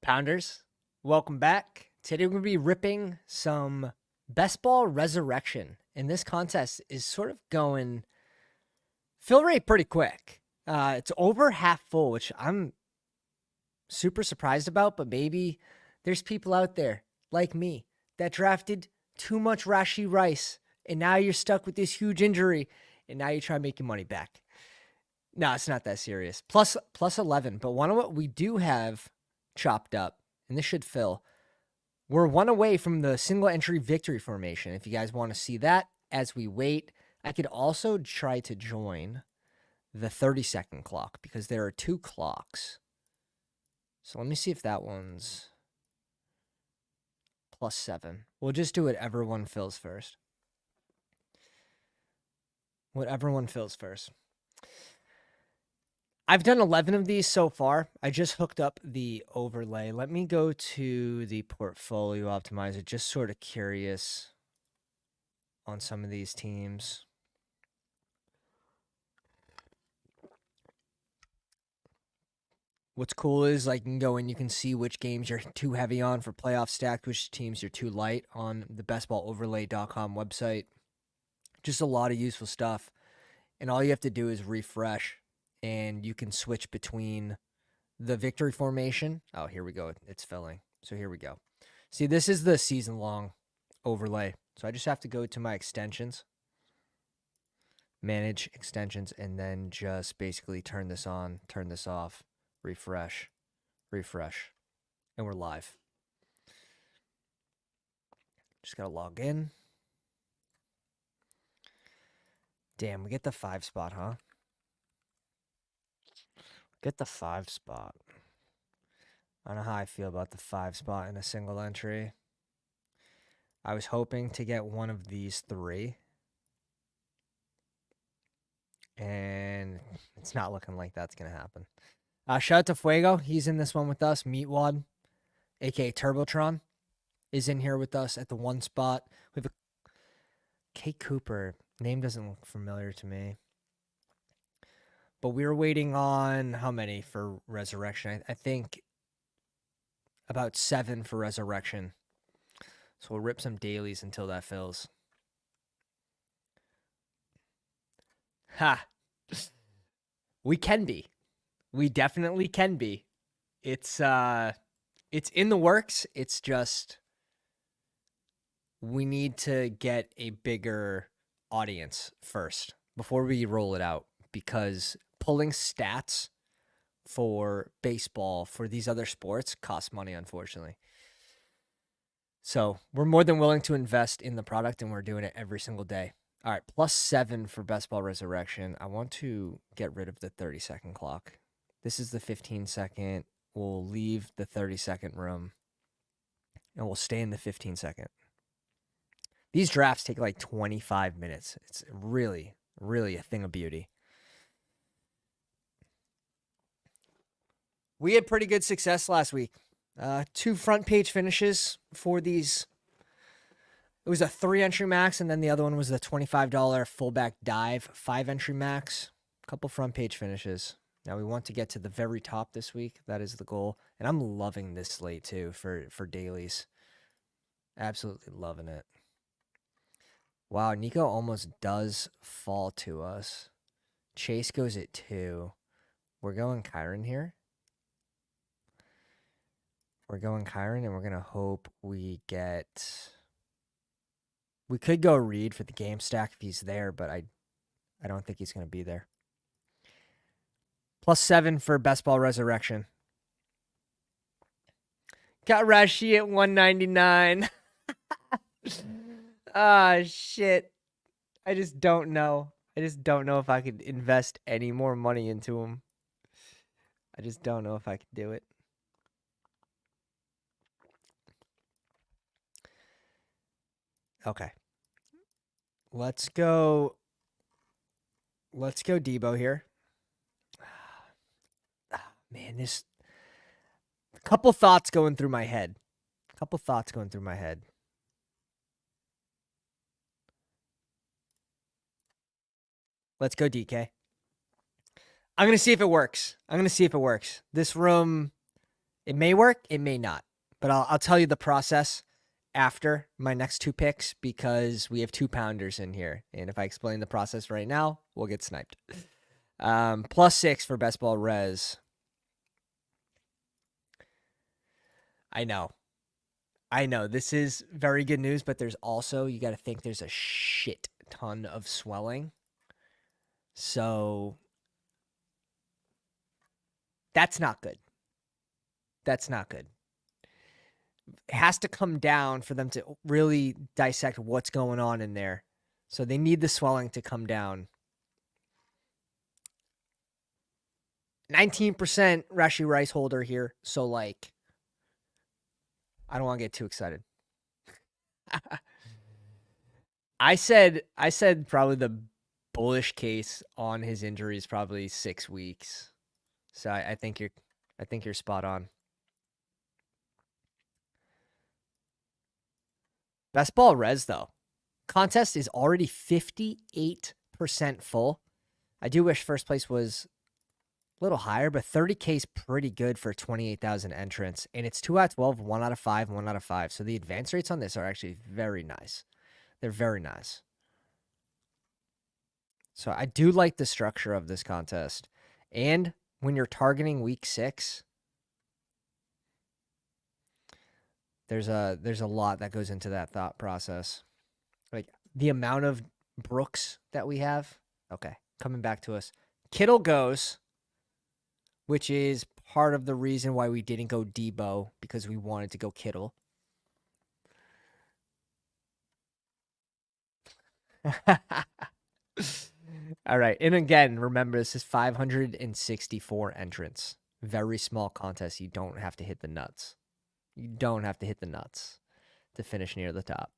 Pounders, welcome back. Today we're going to be ripping some Bestball Resurrection. And this contest is sort of going fill rate pretty quick. It's over half full, which I'm super surprised about, but maybe there's people out there like me that drafted too much Rashi Rice, and now you're stuck with this huge injury, and now you try to make your money back. No, it's not that serious. Plus 11, but one of what we do have chopped up, and this should fill. We're one away from the single entry victory formation. If you guys want to see that as we wait, I could also try to join the 30-second clock because there are two clocks. So let me see if that one's +7. We'll just do whatever one fills first. Whatever one fills first. I've done 11 of these so far. I just hooked up the overlay. Let me go to the portfolio optimizer. Just sort of curious on some of these teams. What's cool is like you can go in, you can see which games you're too heavy on for playoff stack, which teams you're too light on the bestballoverlay.com website. Just a lot of useful stuff. And all you have to do is refresh. And you can switch between the victory formation. Oh, here we go. It's filling. So here we go. See, this is the season-long overlay. So I just have to go to my extensions, manage extensions, and then just basically turn this on, turn this off, refresh, refresh, and we're live. Just got to log in. Damn, we get the 5 spot, huh? Get the 5 spot. I don't know how I feel about the 5 spot in a single entry. I was hoping to get one of these 3. And it's not looking like that's going to happen. Shout out to Fuego. He's in this one with us. Meatwad, a.k.a. Turbotron, is in here with us at the 1 spot. We have a K. Cooper. Name doesn't look familiar to me. But we were waiting on how many for Resurrection? I think about 7 for Resurrection. So we'll rip some dailies until that fills. Ha! We can be. We definitely can be. It's in the works. It's just we need to get a bigger audience first before we roll it out, because pulling stats for baseball, for these other sports, costs money, unfortunately. So we're more than willing to invest in the product, and we're doing it every single day. All right, +7 for Bestball Resurrection. I want to get rid of the 30-second clock. This is the 15-second. We'll leave the 30-second room, and we'll stay in the 15-second. These drafts take like 25 minutes. It's really, really a thing of beauty. We had pretty good success last week. 2 front page finishes for these. It was a 3-entry max, and then the other one was the $25 fullback dive 5-entry max. A couple front page finishes. Now we want to get to the very top this week. That is the goal. And I'm loving this slate too for dailies. Absolutely loving it. Wow, Nico almost does fall to us. Chase goes at 2. We're going Kyron here. We're going Kyron, and we're going to hope we get... We could go Reed for the game stack if he's there, but I don't think he's going to be there. +7 for Bestball Resurrection. Got Rashi at 199. Ah, shit. I just don't know. I just don't know if I could invest any more money into him. I just don't know if I could do it. Okay. Let's go Debo here. Man, this couple thoughts going through my head. Let's go DK. I'm going to see if it works. This room It may work, it may not. But I'll tell you the process after my next 2 picks because we have 2 pounders in here. And if I explain the process right now, we'll get sniped. +6 for best ball res. I know. This is very good news, but there's also, you got to think there's a shit ton of swelling. So that's not good. That's not good. It has to come down for them to really dissect what's going on in there. So they need the swelling to come down. 19% Rashi Rice holder here. So, like, I don't want to get too excited. I said probably the bullish case on his injury is probably 6 weeks. So I think you're spot on. Best ball res though. Contest is already 58% full. I do wish first place was a little higher, but 30K is pretty good for 28,000 entrants. And it's 2 out of 12, 1 out of 5, 1 out of 5. So the advance rates on this are actually very nice. They're very nice. So I do like the structure of this contest. And when you're targeting week 6, there's a lot that goes into that thought process. Like the amount of Brooks that we have. Okay, coming back to us. Kittle goes, which is part of the reason why we didn't go Debo, because we wanted to go Kittle. All right. And again, remember, this is 564 entrants. Very small contest. You don't have to hit the nuts. You don't have to hit the nuts to finish near the top.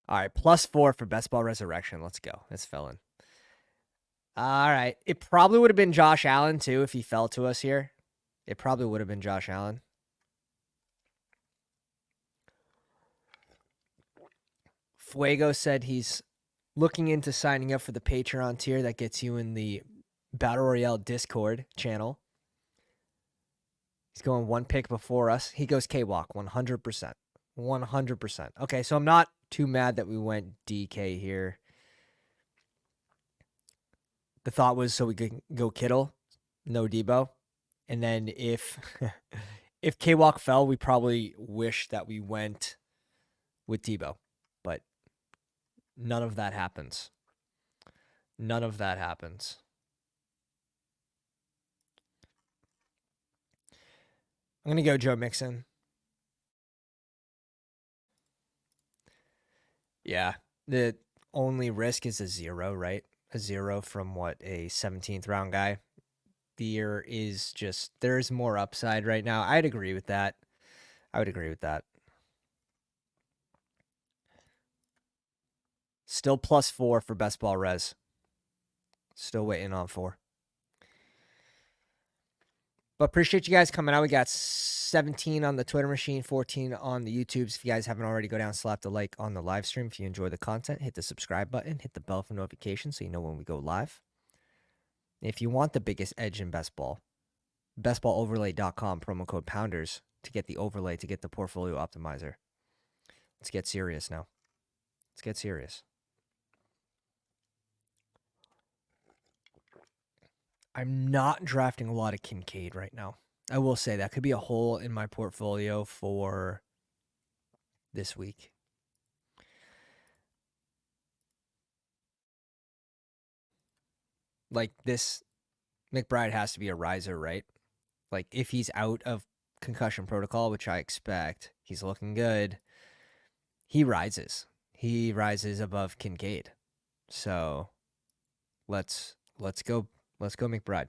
All right. +4 for Best Ball Resurrection. Let's go. Let's fill in. All right. It probably would have been Josh Allen, too, if he fell to us here. It probably would have been Josh Allen. Fuego said he's looking into signing up for the Patreon tier that gets you in the Battle Royale Discord channel. He's going 1 pick before us. He goes K-Walk, 100%. 100%. Okay, so I'm not too mad that we went DK here. The thought was so we could go Kittle, no Debo. And then if if K-Walk fell, we probably wish that we went with Debo. But none of that happens. None of that happens. I'm going to go Joe Mixon. Yeah. The only risk is a 0, right? A 0 from what, a 17th round guy. There is more upside right now. I'd agree with that. I would agree with that. Still +4 for best ball res. Still waiting on 4. But appreciate you guys coming out. We got 17 on the Twitter machine, 14 on the YouTubes. If you guys haven't already, go down, slap the like on the live stream. If you enjoy the content, hit the subscribe button, hit the bell for notifications so you know when we go live. If you want the biggest edge in best ball, bestballoverlay.com, promo code Pounders to get the overlay, to get the portfolio optimizer. Let's get serious now. Let's get serious. I'm not drafting a lot of Kincaid right now. I will say that could be a hole in my portfolio for this week. Like this, McBride has to be a riser, right? Like if he's out of concussion protocol, which I expect, he's looking good. He rises. He rises above Kincaid. So let's go. Let's go McBride.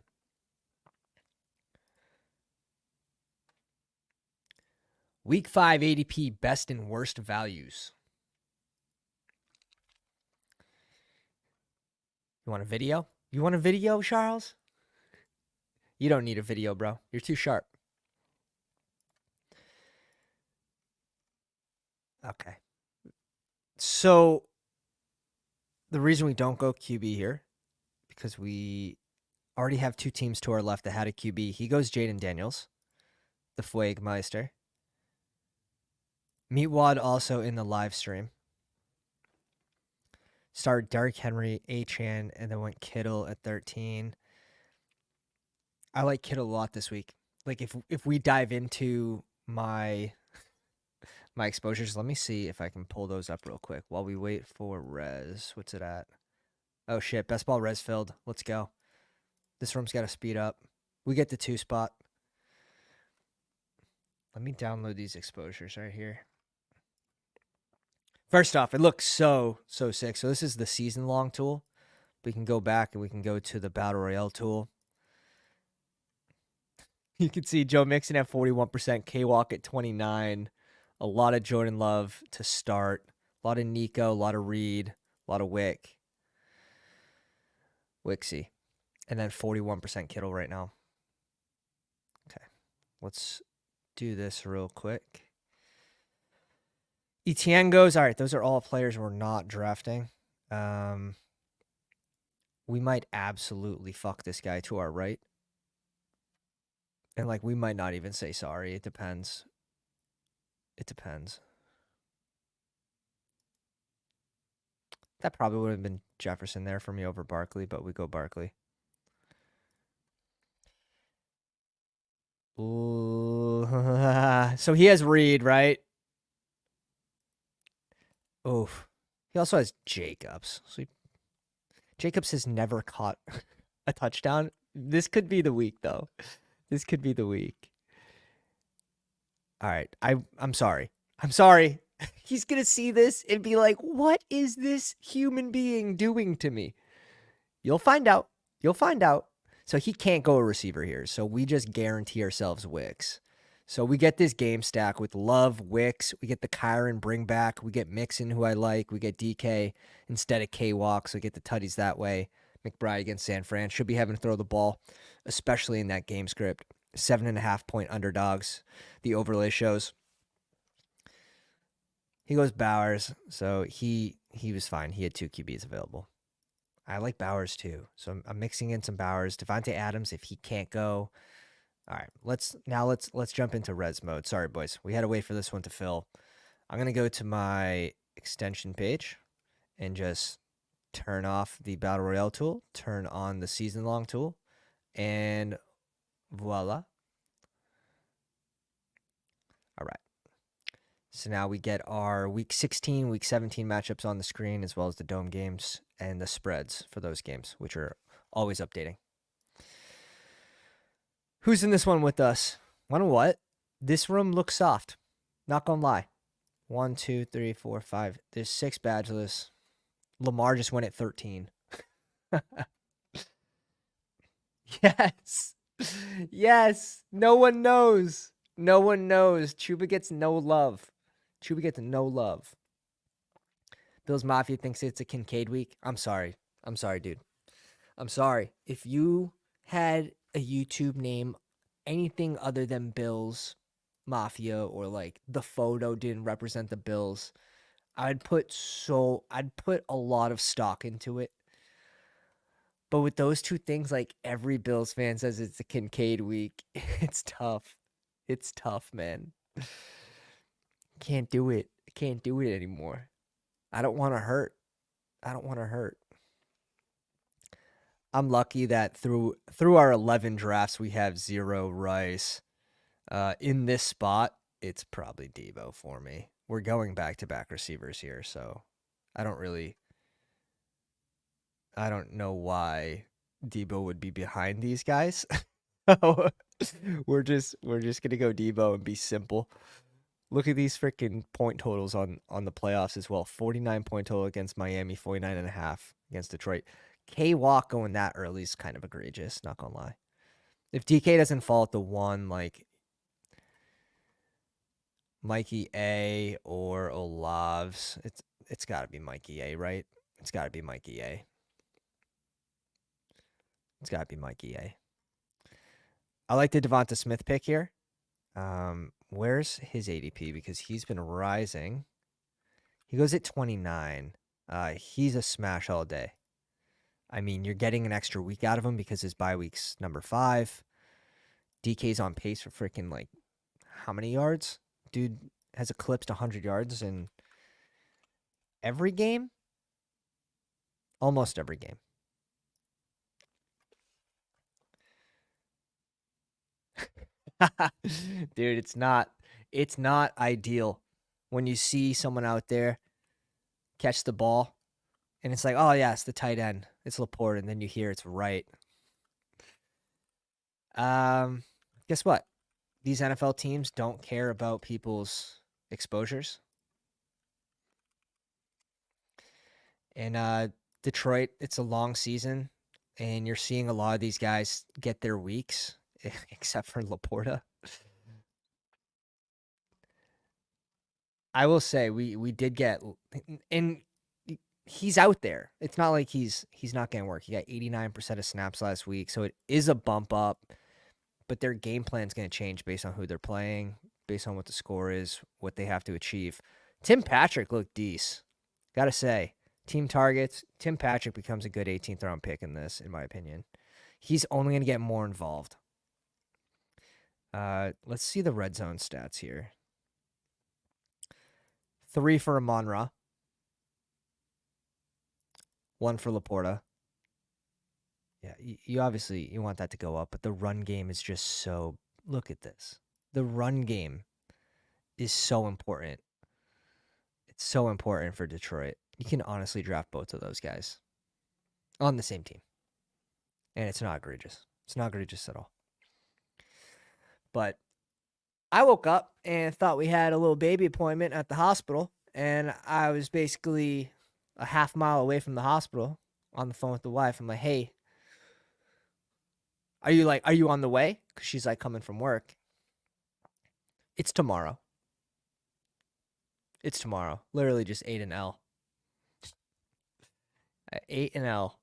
Week 5 ADP best and worst values. You want a video? You want a video, Charles? You don't need a video, bro. You're too sharp. Okay. So the reason we don't go QB here, because we already have 2 teams to our left that had a QB. He goes Jaden Daniels, the Fuegmeister. Meatwad also in the live stream. Started Derrick Henry, Achan, and then went Kittle at 13. I like Kittle a lot this week. Like if we dive into my exposures, let me see if I can pull those up real quick while we wait for res. What's it at? Oh shit, best ball res filled. Let's go. This room's got to speed up. We get the 2 spot. Let me download these exposures right here. First off, it looks so sick. So this is the season long tool. We can go back and we can go to the Battle Royale tool. You can see Joe Mixon at 41%, K-Walk at 29. A lot of Jordan Love to start. A lot of Nico, a lot of Reed, a lot of Wixie. And then 41% Kittle right now. Okay, let's do this real quick. Etienne goes. All right, those are all players we're not drafting. We might absolutely fuck this guy to our right. And, like, we might not even say sorry. It depends. It depends. That probably would have been Jefferson there for me over Barkley, but we go Barkley. Ooh. So he has Reed, right? Oof. He also has Jacobs. So Jacobs has never caught a touchdown. This could be the week, though. This could be the week. All right. I'm sorry. I'm sorry. He's going to see this and be like, what is this human being doing to me? You'll find out. You'll find out. So he can't go a receiver here. So we just guarantee ourselves Wicks. So we get this game stack with Love, Wicks. We get the Kyron bring back. We get Mixon, who I like. We get DK instead of K-Walk. So we get the tutties that way. McBride against San Fran. Should be having to throw the ball, especially in that game script. 7.5 point underdogs. The overlay shows. He goes Bowers. So he was fine. He had 2 QBs available. I like Bowers too. So I'm mixing in some Bowers. Devontae Adams, if he can't go. All right, let's jump into res mode. Sorry, boys. We had to wait for this one to fill. I'm going to go to my extension page and just turn off the Battle Royale tool, turn on the season long tool, and voila. All right. So now we get our week 16, week 17 matchups on the screen, as well as the dome games and the spreads for those games, which are always updating. Who's in this one with us? Wanna what? This room looks soft. Not gonna lie. 1, 2, 3, 4, 5. There's 6 badgeless. Lamar just went at 13. Yes. Yes. No one knows. No one knows. Chuba gets no love. Chuba gets no love. Bills Mafia thinks it's a Kincaid week. I'm sorry. I'm sorry, dude. I'm sorry. If you had a YouTube name, anything other than Bills Mafia, or like the photo didn't represent the Bills, I'd put a lot of stock into it. But with those 2 things, like every Bills fan says it's a Kincaid week. It's tough. It's tough, man. Can't do it. Can't do it anymore. I don't want to hurt. I don't want to hurt. I'm lucky that through our 11 drafts, we have 0 Rice. In this spot, it's probably Debo for me. We're going back-to-back receivers here, so I don't know why Debo would be behind these guys. We're just gonna go Debo and be simple. Look at these freaking point totals on the playoffs as well. 49 point total against Miami, 49.5 against Detroit. K-Walk going that early is kind of egregious, not gonna lie. If DK doesn't fall at the 1, like Mikey A or Olavs, it's got to be Mikey A, right? It's got to be Mikey A. It's got to be Mikey A. I like the Devonta Smith pick here. Where's his ADP? Because he's been rising. He goes at 29. He's a smash all day. I mean, you're getting an extra week out of him because his bye week's number 5. DK's on pace for freaking like how many yards? Dude has eclipsed 100 yards in every game? Almost every game. Dude, it's not ideal when you see someone out there catch the ball and it's like, oh yeah, it's the tight end. It's Laporte, and then you hear it's right. Guess what? These NFL teams don't care about people's exposures. And Detroit, it's a long season, and you're seeing a lot of these guys get their weeks, except for Laporta. I will say we did get, and he's out there. It's not like he's not going to work. He got 89% of snaps last week, so it is a bump up. But their game plan is going to change based on who they're playing, based on what the score is, what they have to achieve. Tim Patrick looked decent. Gotta say, team targets, Tim Patrick becomes a good 18th round pick in this, in my opinion. He's only going to get more involved. Let's see the red zone stats here. 3 for Amon-Ra. 1 for Laporta. Yeah, you obviously you want that to go up, but the run game is just so. Look at this. The run game is so important. It's so important for Detroit. You can honestly draft both of those guys on the same team, and it's not egregious. It's not egregious at all. But I woke up and thought we had a little baby appointment at the hospital, and I was basically a half mile away from the hospital on the phone with the wife. I'm like, hey, are you on the way? Because she's like coming from work. It's tomorrow. It's tomorrow. Literally just ate an L. I ate an L.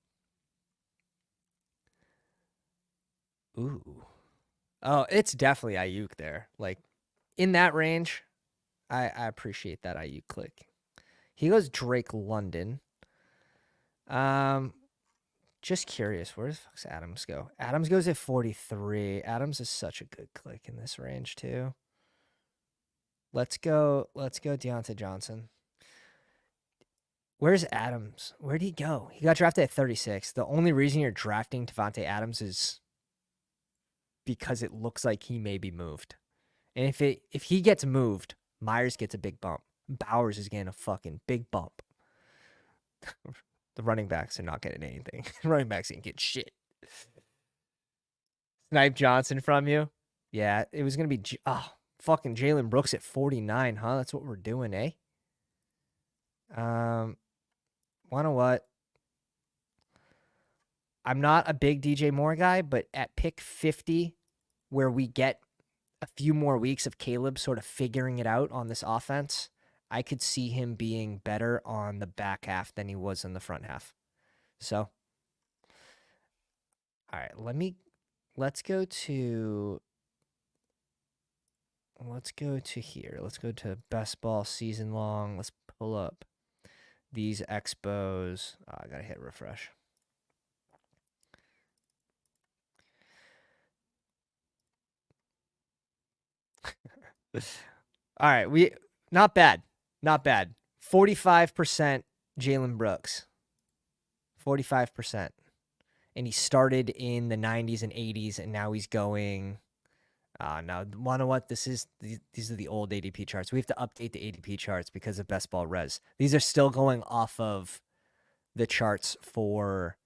Ooh. Oh, it's definitely Ayuk there. Like, in that range, I appreciate that Ayuk click. He goes Drake London. Just curious, where the fuck's Adams go? Adams goes at 43. Adams is such a good click in this range too. Let's go Deontay Johnson. Where's Adams? Where'd he go? He got drafted at 36. The only reason you're drafting Devontae Adams is because it looks like he may be moved. And if he gets moved, Myers gets a big bump. Bowers is getting a fucking big bump. The running backs are not getting anything. Running backs ain't getting shit. Snipe Johnson from you? Yeah, it was going to be fucking Jalen Brooks at 49, huh? That's what we're doing, eh? Wanna what? I'm not a big DJ Moore guy, but at pick 50, where we get a few more weeks of Caleb sort of figuring it out on this offense, I could see him being better on the back half than he was in the front half. So, all right, let's go to here. Let's go to best ball season long. Let's pull up these expos. Oh, I gotta hit refresh. All right, not bad. 45% Jalen Brooks. 45%. And he started in the 90s and 80s, and now he's going. Now, you know what? These are the old ADP charts. We have to update the ADP charts because of Best Ball Res. These are still going off of the charts for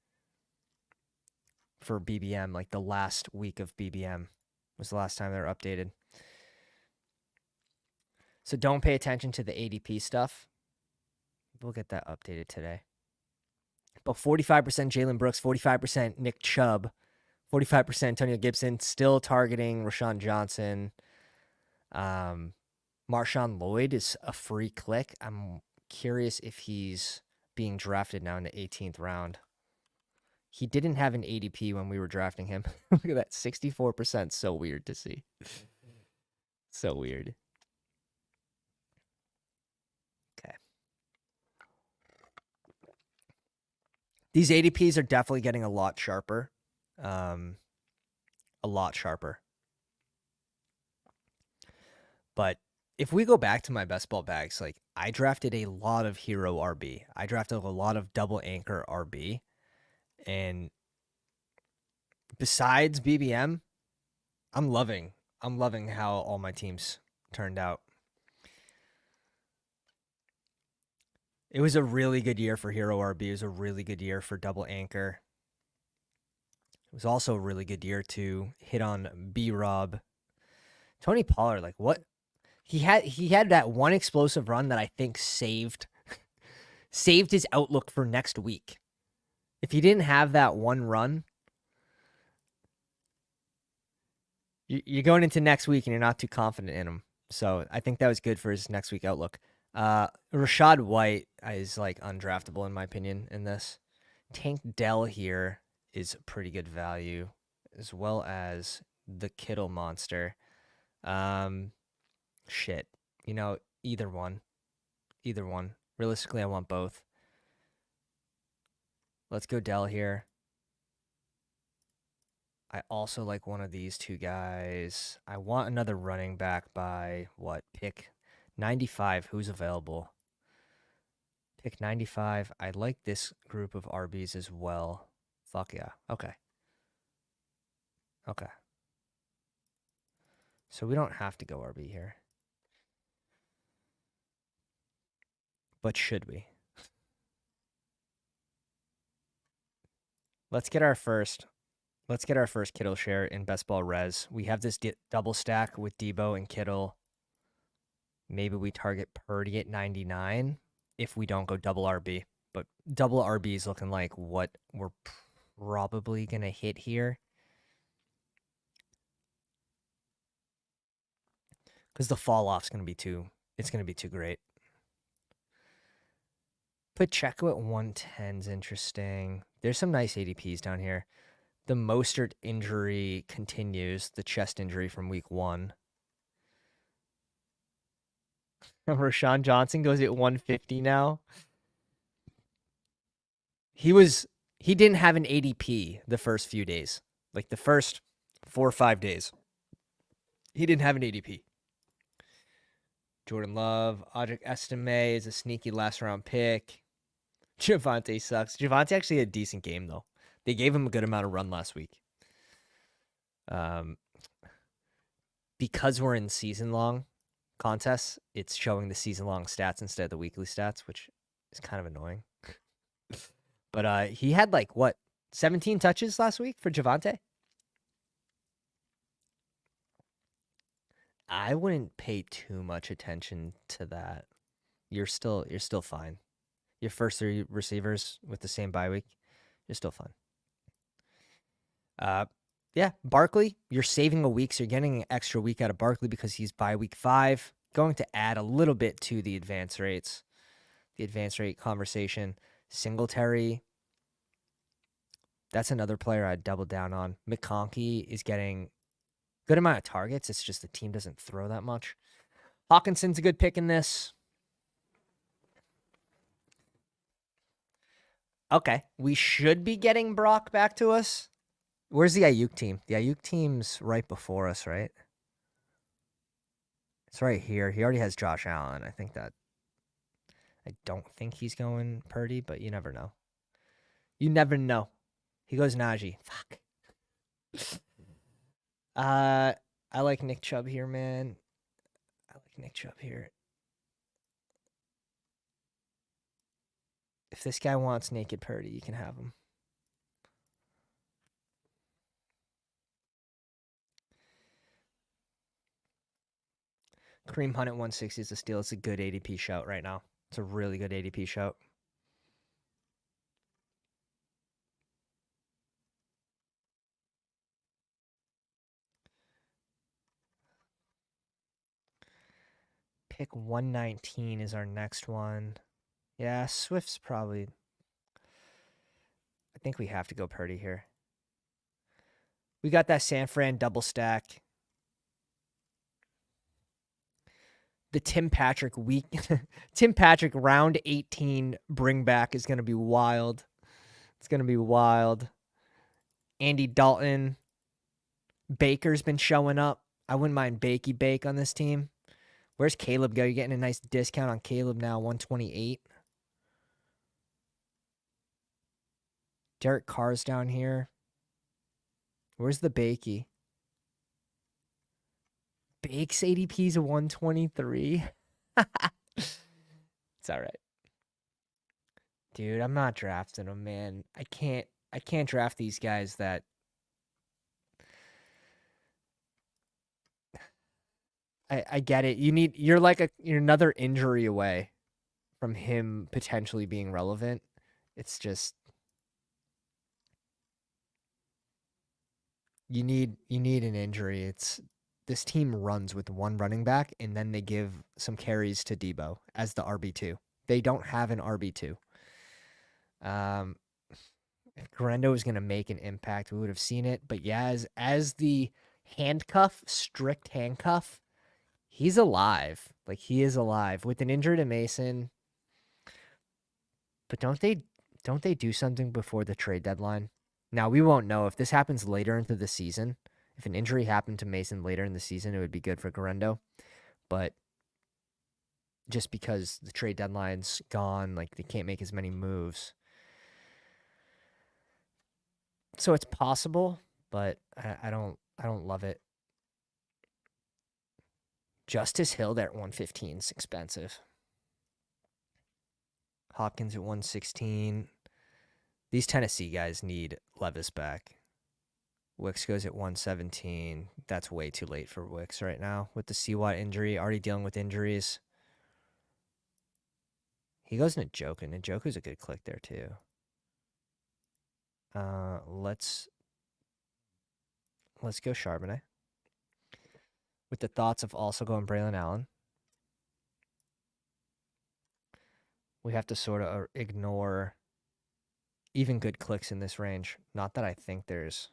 BBM, like the last week of BBM was the last time they were updated. So don't pay attention to the ADP stuff. We'll get that updated today. But 45% Jalen Brooks, 45% Nick Chubb, 45% Antonio Gibson, still targeting Rashawn Johnson. Marshawn Lloyd is a free click. I'm curious if he's being drafted now in the 18th round. He didn't have an ADP when we were drafting him. Look at that, 64%. So weird to see. So weird. Okay. These ADPs are definitely getting a lot sharper. A lot sharper. But if we go back to my best ball bags, like I drafted a lot of hero RB. I drafted a lot of double anchor RB. And besides BBM, I'm loving how all my teams turned out. It was a really good year for hero RB. It was a really good year for double anchor. It was also a really good year to hit on B-Rob. Tony Pollard, like what? He had that one explosive run that I think saved his outlook for next week. If he didn't have that one run, you're going into next week and you're not too confident in him. So I think that was good for his next week outlook. Rashad White is like undraftable in my opinion in this. Tank Dell here is pretty good value, as well as the Kittle monster. Shit. Either one. Realistically, I want both. Let's go Dell here. I also like one of these two guys. I want another running back by what? Pick 95. Who's available? Pick 95. I like this group of RBs as well. Fuck yeah. Okay. So we don't have to go RB here. But should we? Let's get our first Kittle share in Best Ball Res. We have this double stack with Debo and Kittle. Maybe we target Purdy at 99 if we don't go double RB. But double RB is looking like what we're probably going to hit here. Because the fall off's going to be too great. Pacheco at 110 is interesting. There's some nice ADPs down here. The Mostert injury continues, the chest injury from week 1. Rashawn Johnson goes at 150 now. He didn't have an ADP the first few days. Like the first 4 or 5 days. He didn't have an ADP. Jordan Love, Audric Estime is a sneaky last round pick. Javonte sucks. Javonte actually had a decent game though. They gave him a good amount of run last week. Because we're in season-long contests, it's showing the season-long stats instead of the weekly stats, which is kind of annoying. But he had 17 touches last week for Javonte? I wouldn't pay too much attention to that. You're still fine. Your first 3 receivers with the same bye week, you're still fine. Yeah, Barkley, you're saving a week, so you're getting an extra week out of Barkley because he's bye week 5. Going to add a little bit to the advance rates, the advance rate conversation. Singletary, that's another player I'd double down on. McConkey is getting good amount of targets. It's just the team doesn't throw that much. Hawkinson's a good pick in this. Okay, we should be getting Brock back to us. Where's the Ayuk team? The Ayuk team's right before us, right? It's right here. He already has Josh Allen. I don't think he's going Purdy, but you never know. You never know. He goes Najee. Fuck. I like Nick Chubb here, man. If this guy wants naked Purdy, you can have him. Kareem Hunt at 160 is a steal. It's a good ADP shout right now. It's a really good ADP shout. Pick 119 is our next one. Yeah, Swift's probably... I think we have to go Purdy here. We got that San Fran double stack. The Tim Patrick round 18 bring back is going to be wild. It's going to be wild. Andy Dalton. Baker's been showing up. I wouldn't mind Bakey Bake on this team. Where's Caleb go? You're getting a nice discount on Caleb now, 128. Derek Carr's down here. Where's the Bakey? Bake's ADP's a 123. It's all right. Dude, I'm not drafting them, man. I can't draft these guys that I get it. You're another injury away from him potentially being relevant. It's just you need an injury. This team runs with one running back and then they give some carries to Debo as the RB2. They don't have an RB2. If Garendo was going to make an impact, we would have seen it. But yeah, as the strict handcuff, he's alive. Like, he is alive with an injury to Mason. But don't they do something before the trade deadline? Now, we won't know if this happens later into the season. If an injury happened to Mason later in the season, it would be good for Garendo. But just because the trade deadline's gone, like, they can't make as many moves. So it's possible, but I don't love it. Justice Hill there at 115 is expensive. Hopkins at 116. These Tennessee guys need Levis back. Wicks goes at 117. That's way too late for Wicks right now with the C-Watt injury, already dealing with injuries. He goes into Njoku. Njoku's a good click there too. Let's go Charbonnet. With the thoughts of also going Braylon Allen. We have to sort of ignore even good clicks in this range. Not that I think there's...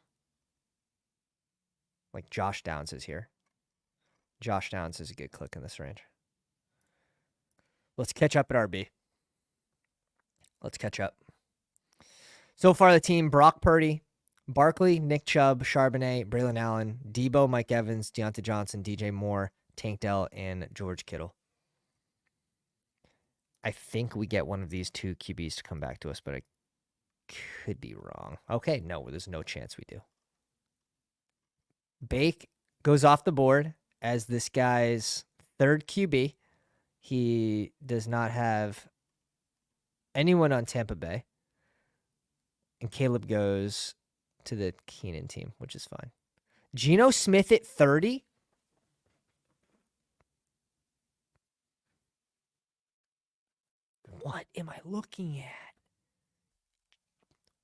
Like, Josh Downs is here. Josh Downs is a good click in this range. Let's catch up at RB. Let's catch up. So far, the team, Brock Purdy, Barkley, Nick Chubb, Charbonnet, Braylon Allen, Debo, Mike Evans, Deontay Johnson, DJ Moore, Tank Dell, and George Kittle. I think we get one of these two QBs to come back to us, but I could be wrong. Okay, no, there's no chance we do. Bake goes off the board as this guy's third QB. He does not have anyone on Tampa Bay. And Caleb goes to the Keenan team, which is fine. Geno Smith at 30? What am I looking at?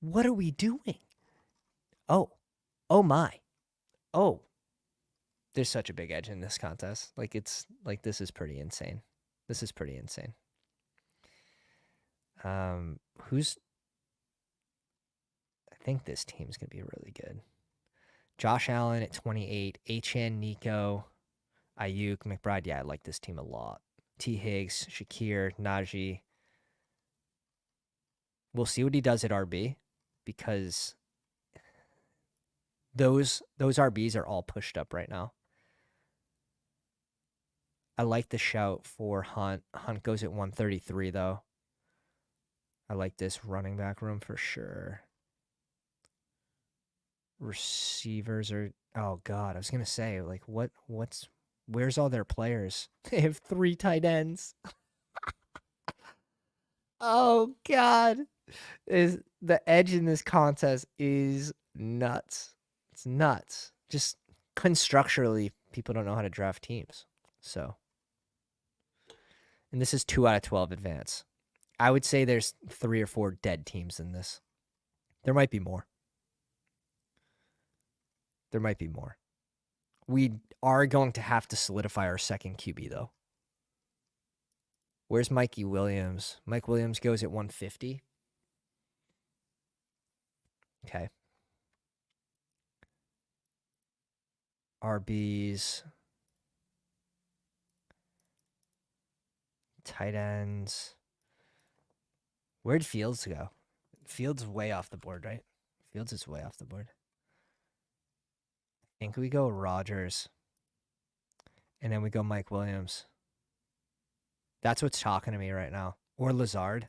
What are we doing? Oh my. Oh. There's such a big edge in this contest. This is pretty insane. This is pretty insane. I think this team's going to be really good. Josh Allen at 28, HN, Nico, Ayuk, McBride. Yeah, I like this team a lot. T. Higgs, Shakir, Najee. We'll see what he does at RB because those RBs are all pushed up right now. I like the shout for Hunt. Hunt goes at 133, though. I like this running back room for sure. Receivers are... Oh, God. I was going to say, like, where's all their players? They have 3 tight ends. Oh, God. The edge in this contest is nuts. It's nuts. Just constructurally, people don't know how to draft teams. So... And this is 2 out of 12 advance. I would say there's 3 or 4 dead teams in this. There might be more. There might be more. We are going to have to solidify our second QB, though. Where's Mikey Williams? Mike Williams goes at 150. Okay. RBs. Tight ends. Where'd Fields go? Fields way off the board, right? Fields is way off the board. I think we go Rodgers. And then we go Mike Williams. That's what's talking to me right now. Or Lazard.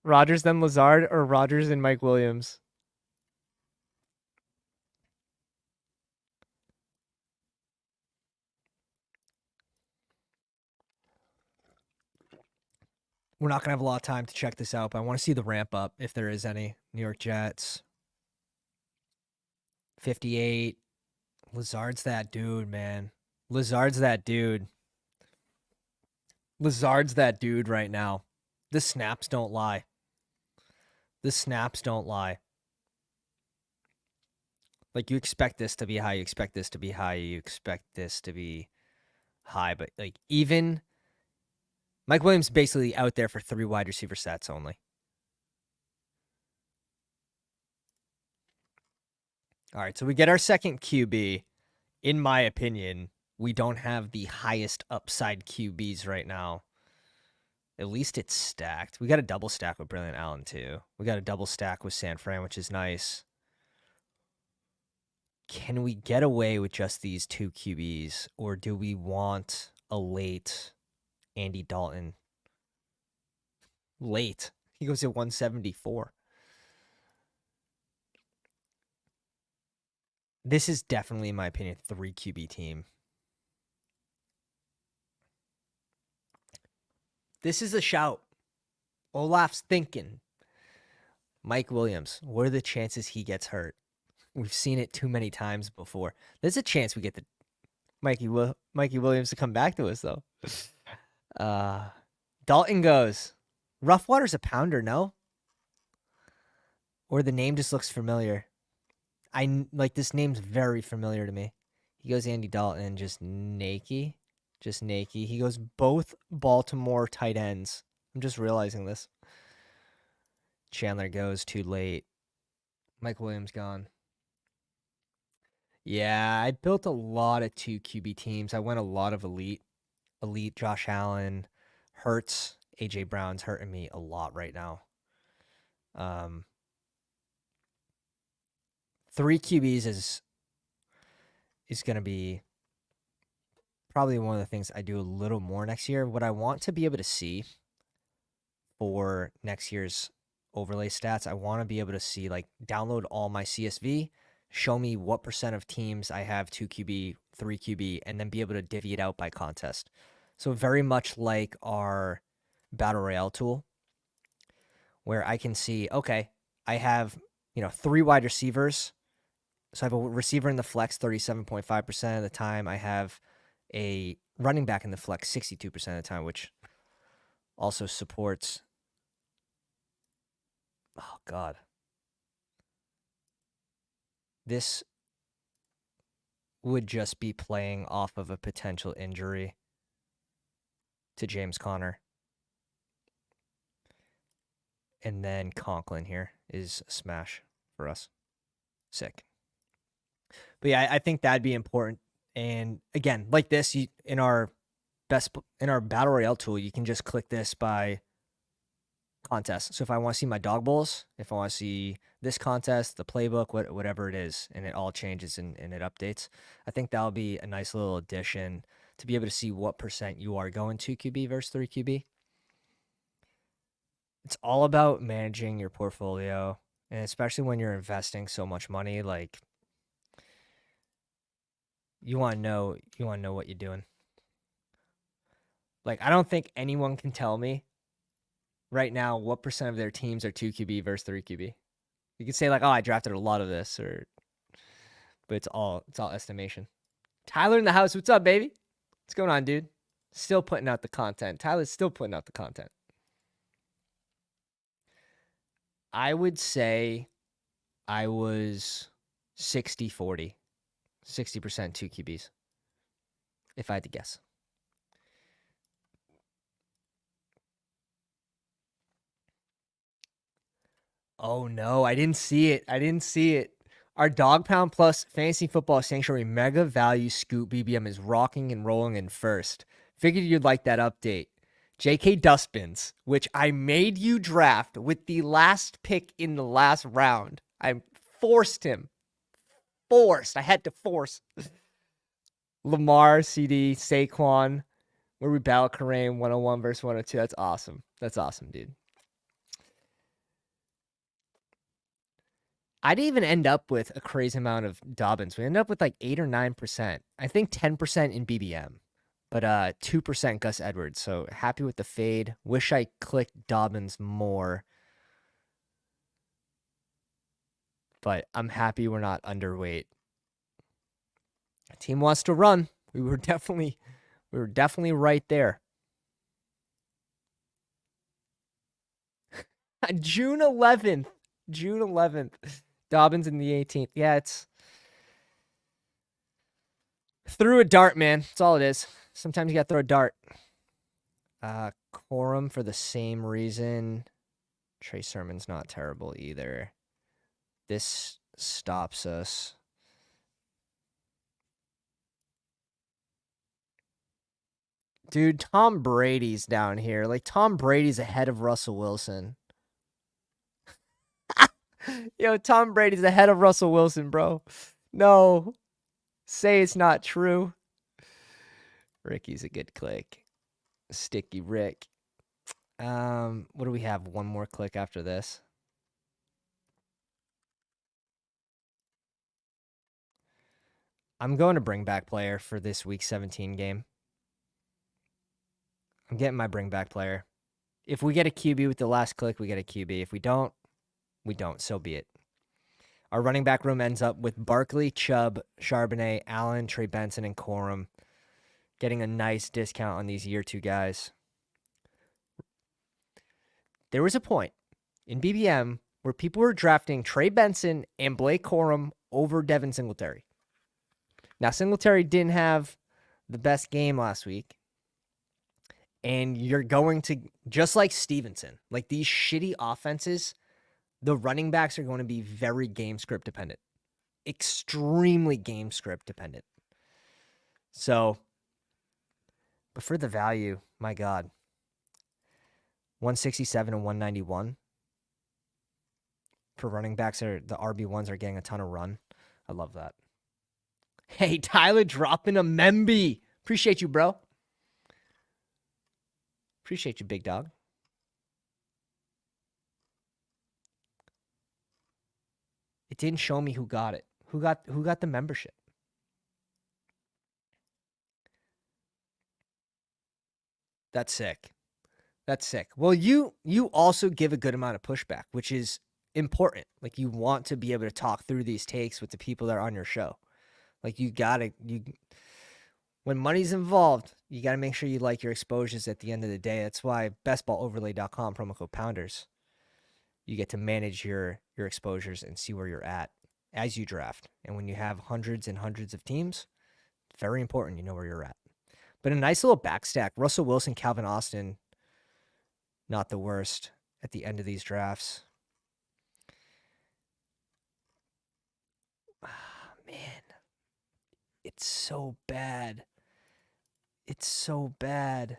Rodgers then Lazard, or Rodgers and Mike Williams. We're not going to have a lot of time to check this out, but I want to see the ramp up if there is any. New York Jets. 58. Lazard's that dude, man. Lazard's that dude. Lazard's that dude right now. The snaps don't lie. The snaps don't lie. Like, you expect this to be high, you expect this to be high, you expect this to be high, but like even Mike Williams basically out there for 3 wide receiver sets only. All right, so we get our second QB. In my opinion, we don't have the highest upside QBs right now. At least it's stacked. We got a double stack with Brilliant Allen, too. We got a double stack with San Fran, which is nice. Can we get away with just these 2 QBs, or do we want a late Andy Dalton? Late. He goes at 174. This is definitely, in my opinion, 3 QB team. This is a shout. Olaf's thinking. Mike Williams, what are the chances he gets hurt? We've seen it too many times before. There's a chance we get the Mikey Williams to come back to us, though. Dalton goes. Roughwater's a pounder, no? Or the name just looks familiar. This name's very familiar to me. He goes Andy Dalton, just naked. He goes both Baltimore tight ends. I'm just realizing this. Chandler goes too late. Mike Williams gone. Yeah, I built a lot of 2 QB teams. I went a lot of elite. Josh Allen, Hurts, AJ Brown's hurting me a lot right now. 3 QBs is going to be probably one of the things I do a little more next year. What I want to be able to see for next year's overlay stats, I want to be able to see, like, download all my CSV, show me what % of teams I have 2 QB, 3 QB, and then be able to divvy it out by contest. So very much like our Battle Royale tool, where I can see, okay, I have, 3 wide receivers. So I have a receiver in the flex 37.5% of the time. I have a running back in the flex 62% of the time, which also supports. Oh, God. This would just be playing off of a potential injury to James Conner. And then Conklin here is a smash for us. Sick. But yeah, I think that'd be important. And again, like this, in our Battle Royale tool, you can just click this by contest. So if I want to see my dog bowls, if I want to see this contest, the playbook, whatever it is, and it all changes and it updates, I think that'll be a nice little addition to be able to see what % you are going 2 QB versus 3 QB. It's all about managing your portfolio, and especially when you're investing so much money, like, you want to know what you're doing. Like, I don't think anyone can tell me right now what % of their teams are 2 QB versus 3 QB. You can say, like, oh, I drafted a lot of this, but it's all estimation. Tyler in the house, what's up, baby? What's going on, dude? Still putting out the content. Tyler's still putting out the content. I would say I was 60-40. 60% 2 QBs, if I had to guess. Oh, no, I didn't see it. Our Dog Pound Plus Fantasy Football Sanctuary Mega Value Scoop BBM is rocking and rolling in first. Figured you'd like that update. J.K. Dustbins, which I made you draft with the last pick in the last round. I forced him. I had to force. Lamar, CD, Saquon, where we battle Kareem 101 versus 102. That's awesome. That's awesome, dude. I didn't even end up with a crazy amount of Dobbins. We ended up with like 8 or 9%. I think 10% in BBM, but 2% Gus Edwards. So happy with the fade. Wish I clicked Dobbins more, but I'm happy we're not underweight. The team wants to run. We were definitely right there. June 11th. Dobbins in the 18th. Yeah, it's threw a dart, man. That's all it is. Sometimes you got to throw a dart. Quorum for the same reason. Trey Sermon's not terrible either. This stops us. Dude, Tom Brady's down here. Like, Tom Brady's ahead of Russell Wilson. Yo, Tom Brady's ahead of Russell Wilson, bro. No. Say it's not true. Ricky's a good click. Sticky Rick. What do we have? One more click after this. I'm going to bring back player for this week 17 game. I'm getting my bring back player. If we get a QB with the last click, we get a QB. If we don't, we don't. So be it. Our running back room ends up with Barkley, Chubb, Charbonnet, Allen, Trey Benson, and Corum. Getting a nice discount on these year 2 guys. There was a point in BBM where people were drafting Trey Benson and Blake Corum over Devin Singletary. Now, Singletary didn't have the best game last week. And you're going to, just like Stevenson, like these shitty offenses, the running backs are going to be very game script dependent. Extremely game script dependent. So, but for the value, my God, 167 and 191 for running backs, the RB1s are getting a ton of run. I love that. Hey, Tyler dropping a Memby. Appreciate you, bro. Appreciate you, big dog. It didn't show me who got it. Who got the membership? That's sick. That's sick. Well, you also give a good amount of pushback, which is important. Like, you want to be able to talk through these takes with the people that are on your show. Like, when money's involved, you got to make sure you like your exposures at the end of the day. That's why bestballoverlay.com, promo code Pounders. You get to manage your exposures and see where you're at as you draft. And when you have hundreds and hundreds of teams, it's very important you know where you're at. But a nice little backstack. Russell Wilson, Calvin Austin, not the worst at the end of these drafts. Man, it's so bad. It's so bad.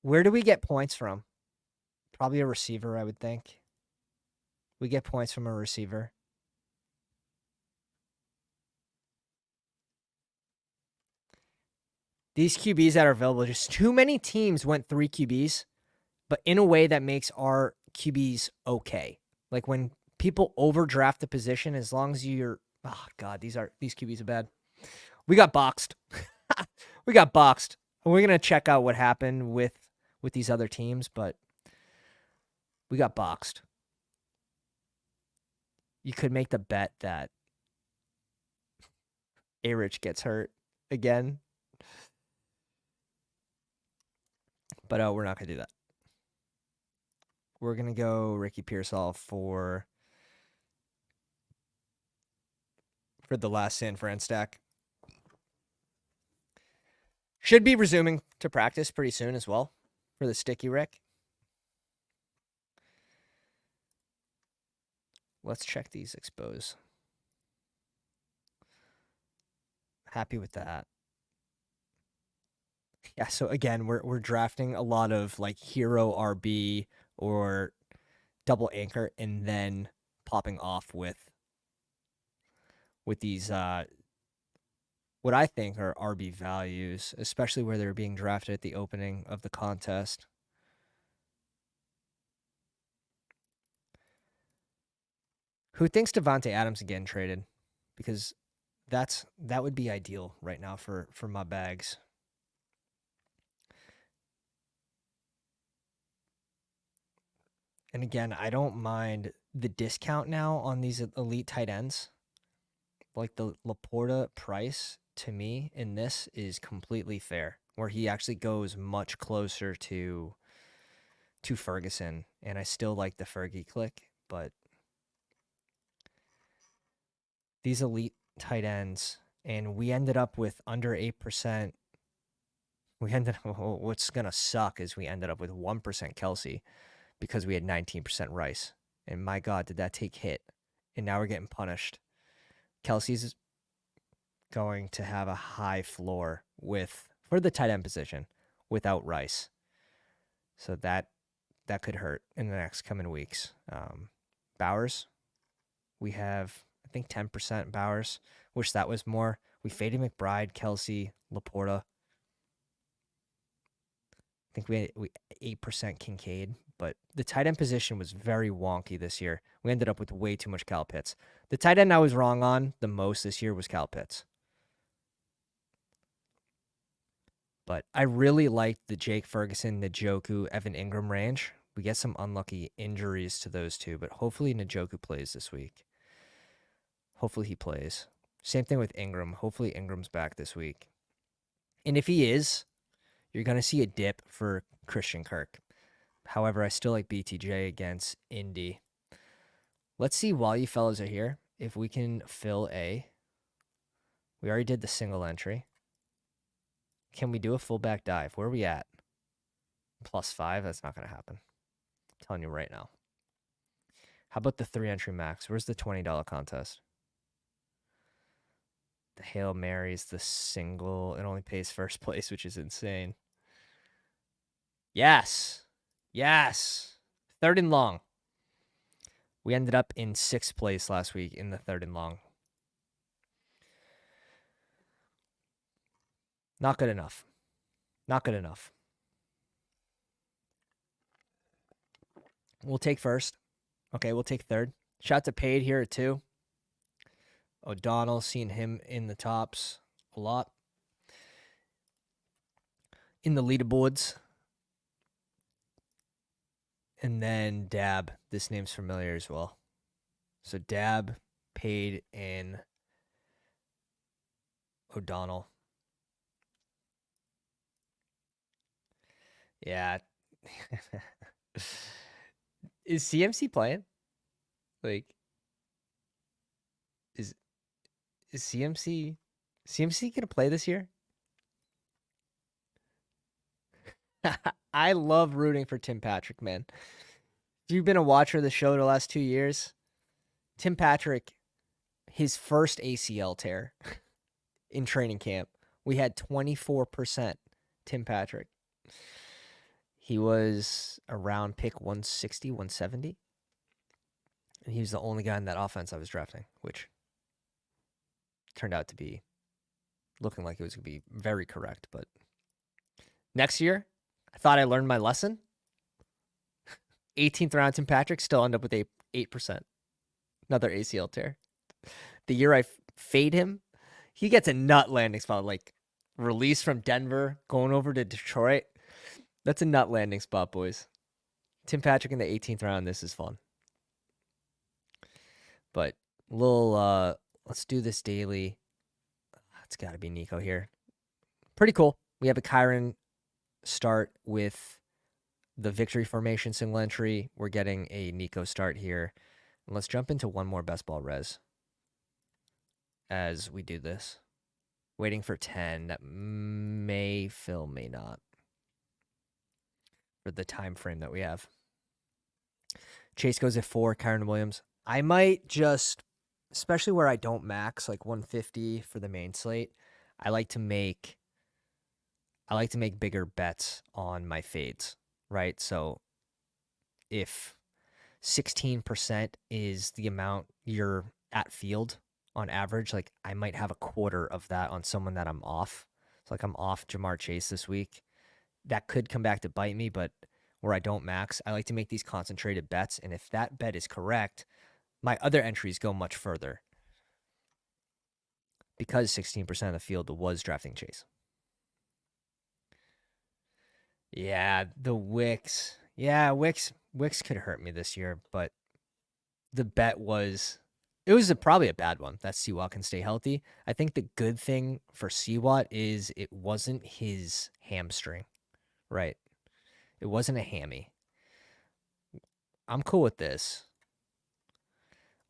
Where do we get points from? Probably a receiver, I would think. We get points from a receiver. These QBs that are available, just too many teams went 3 QBs, but in a way that makes our QBs okay. Like, when people overdraft the position, as long as you're, oh God, these QBs are bad. We got boxed. We got boxed. We're gonna check out what happened with these other teams, but we got boxed. You could make the bet that A-Rich gets hurt again, but we're not gonna do that. We're gonna go Ricky Pearsall for the last San Fran stack. Should be resuming to practice pretty soon as well for the Sticky Rick. Let's check these expos. Happy with that. Yeah, so again, we're drafting a lot of like hero RB or double anchor and then popping off with these what I think are RB values, especially where they're being drafted at the opening of the contest. Who thinks Devontae Adams again traded? Because that would be ideal right now for my bags. And again, I don't mind the discount now on these elite tight ends. Like the Laporta price to me in this is completely fair, where he actually goes much closer to Ferguson, and I still like the Fergie click, but these elite tight ends, and we ended up with under 8%. What's going to suck is we ended up with 1% Kelsey because we had 19% Rice. And my God, did that take hit. And now we're getting punished. Kelsey's going to have a high floor for the tight end position without Rice. So that could hurt in the next coming weeks. Bowers, we have, I think, 10% Bowers. Wish that was more. We faded McBride, Kelsey, Laporta. I think we had 8% Kincaid, but the tight end position was very wonky this year. We ended up with way too much Kyle Pitts. The tight end I was wrong on the most this year was Kyle Pitts. But I really liked the Jake Ferguson, Njoku, Evan Ingram range. We get some unlucky injuries to those two, but hopefully Njoku plays this week. Hopefully he plays. Same thing with Ingram. Hopefully Ingram's back this week. And if he is, you're going to see a dip for Christian Kirk. However, I still like BTJ against Indy. Let's see while you fellas are here if we can fill a. We already did the single entry. Can we do a fullback dive? Where are we at? +5? That's not going to happen. I'm telling you right now. How about the 3-entry max? Where's the $20 contest? The Hail Mary's the single. It only pays first place, which is insane. Yes. Yes. 3rd and long. We ended up in 6th place last week in the 3rd and long. Not good enough. Not good enough. We'll take 1st. Okay, we'll take 3rd. Shout to Paid here at 2. O'Donnell, seeing him in the tops a lot. In the leaderboards. And then Dab. This name's familiar as well. So Dab, Paid, and O'Donnell. Yeah. Is CMC playing? Like, is CMC gonna play this year? I love rooting for Tim Patrick, man. If you've been a watcher of the show the last 2 years, Tim Patrick, his first ACL tear in training camp, we had 24% Tim Patrick. He was around pick 160, 170. And he was the only guy in that offense I was drafting, which turned out to be looking like it was going to be very correct. But next year, I thought I learned my lesson. 18th round, Tim Patrick still end up with 8%. Another ACL tear. The year I fade him, he gets a nut landing spot, like release from Denver, going over to Detroit. That's a nut landing spot, boys. Tim Patrick in the 18th round. This is fun. But let's do this daily. It's got to be Nico here. Pretty cool. We have a Kyron start with the victory formation single entry. We're getting a Nico start here. And let's jump into one more best ball res as we do this. Waiting for 10. That may fill, may not. For the time frame that we have. Chase goes at 4, Kyron Williams. I might just, especially where I don't max, like 150 for the main slate, I like to make bigger bets on my fades, right? So if 16% is the amount you're at field on average, like I might have a quarter of that on someone that I'm off. So like I'm off Jamar Chase this week. That could come back to bite me, but where I don't max, I like to make these concentrated bets. And if that bet is correct, my other entries go much further because 16% of the field was drafting Chase. Yeah, the Wicks. Yeah, Wicks could hurt me this year, but the bet was probably a bad one that Seawat can stay healthy. I think the good thing for Seawat is it wasn't his hamstring, right? It wasn't a hammy. I'm cool with this.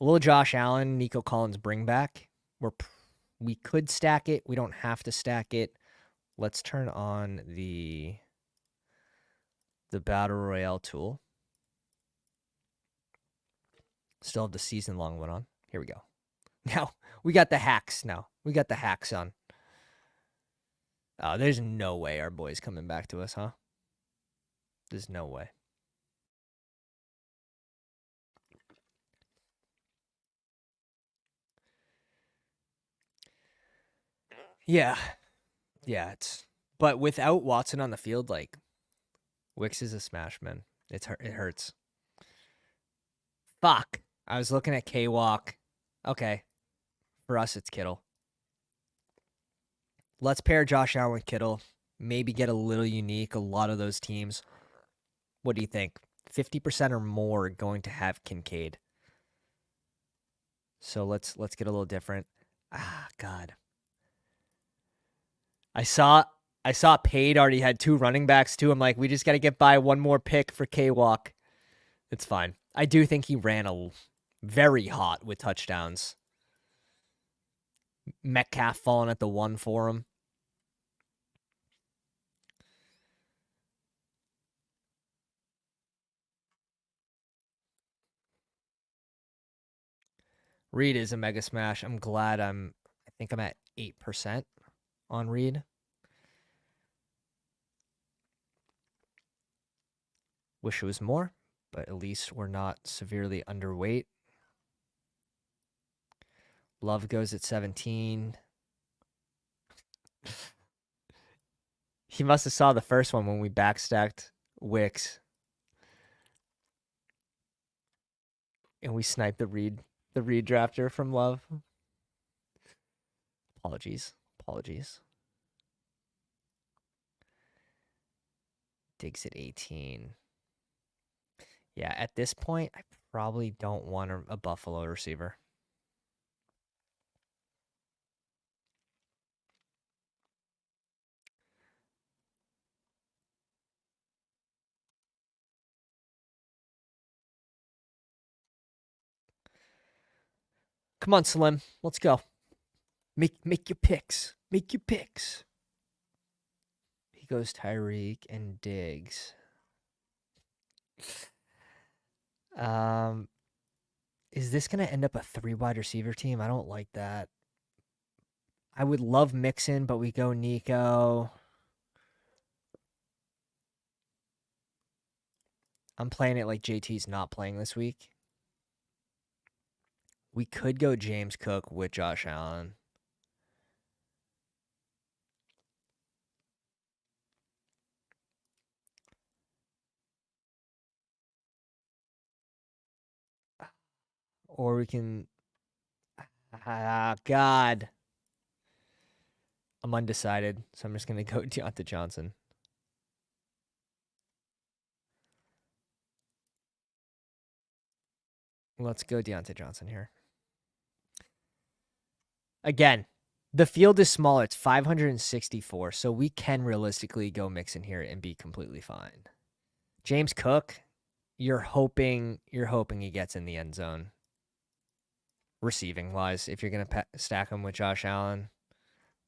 A little Josh Allen, Nico Collins bring back. We could stack it. We don't have to stack it. Let's turn on the Battle Royale tool. Still have the season long one on. Here we go. Now, we got the hacks now. We got the hacks on. There's no way our boy's coming back to us, huh? There's no way. Yeah. Yeah, but without Watson on the field, like Wicks is a smash, man. It hurts. Fuck. I was looking at K-Walk. Okay. For us, it's Kittle. Let's pair Josh Allen with Kittle. Maybe get a little unique. A lot of those teams. What do you think? 50% or more going to have Kincaid. So let's get a little different. Ah, God. I saw Paid already had 2 running backs too. I'm like, we just got to get by one more pick for K-Walk. It's fine. I do think he ran a very hot with touchdowns. Metcalf falling at the 1 for him. Reed is a mega smash. I'm glad I think I'm at 8% on Reed. Wish it was more, but at least we're not severely underweight. Love goes at 17. He must have saw the first one when we backstacked Wicks. And we sniped the Reed drafter from Love. Apologies. Diggs at 18. Yeah, at this point, I probably don't want a Buffalo receiver. Come on, Slim. Let's go. Make your picks. Make your picks. He goes Tyreek and Diggs. Is this going to end up a 3 wide receiver team? I don't like that. I would love Mixon, but we go Nico. I'm playing it like JT's not playing this week. We could go James Cook with Josh Allen. Or we can... God. I'm undecided, so I'm just going to go Deontay Johnson. Let's go Deontay Johnson here. Again, the field is smaller. It's 564, so we can realistically go Mixon here and be completely fine. James Cook, you're hoping he gets in the end zone. Receiving wise, if you're going to stack him with Josh Allen,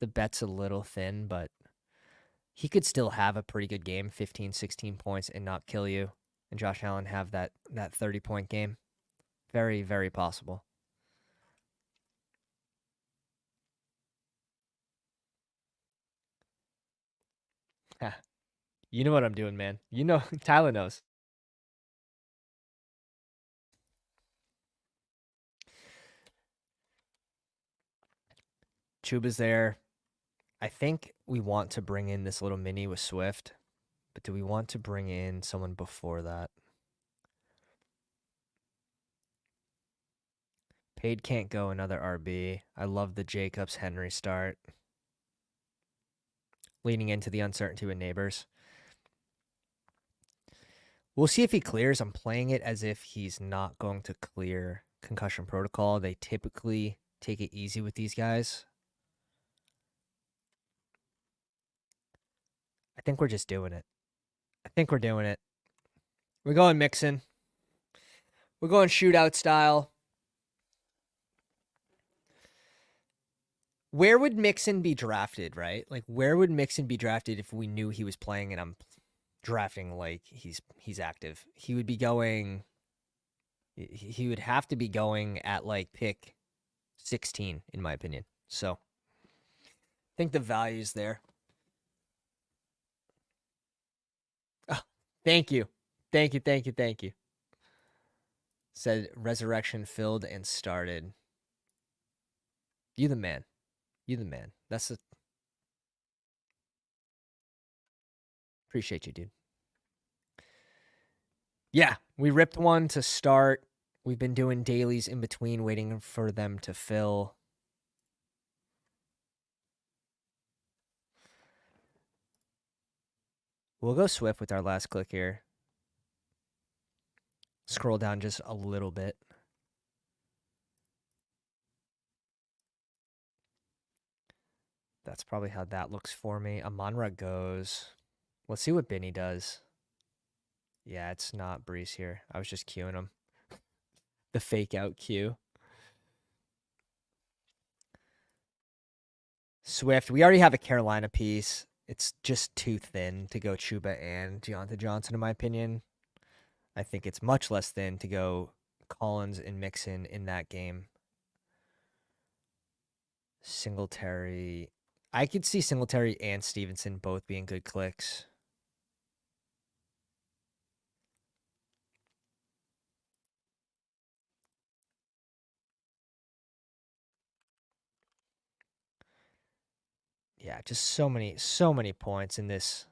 the bet's a little thin, but he could still have a pretty good game, 15, 16 points and not kill you. And Josh Allen have that 30-point game. Very, very possible. You know what I'm doing, man. You know, Tyler knows. Chuba's there. I think we want to bring in this little mini with Swift, but do we want to bring in someone before that? Paid can't go, another RB. I love the Jacobs Henry start. Leaning into the uncertainty with Neighbors. We'll see if he clears. I'm playing it as if he's not going to clear concussion protocol. They typically take it easy with these guys. I think we're just doing it. I think we're doing it. We're going Mixon. We're going shootout style. Where would Mixon be drafted, right? Like, where would Mixon be drafted if we knew he was playing and I'm drafting like he's active? He would be going. He would have to be going at like pick 16, in my opinion. So, I think the value's there. Oh, thank you. Thank you. Said resurrection filled and started. You the man. That's a appreciate you, dude. Yeah, we ripped one to start. We've been doing dailies in between, waiting for them to fill. We'll go Swift with our last click here. Scroll down just a little bit. That's probably how that looks for me. Amon-Ra goes. Let's see what Benny does. Yeah, it's not Brees here. I was just queuing him. The fake out queue. Swift. We already have a Carolina piece. It's just too thin to go Chuba and Deontay Johnson, in my opinion. I think it's much less thin to go Collins and Mixon in that game. Singletary. I could see Singletary and Stevenson both being good clicks. Yeah, just so many points in this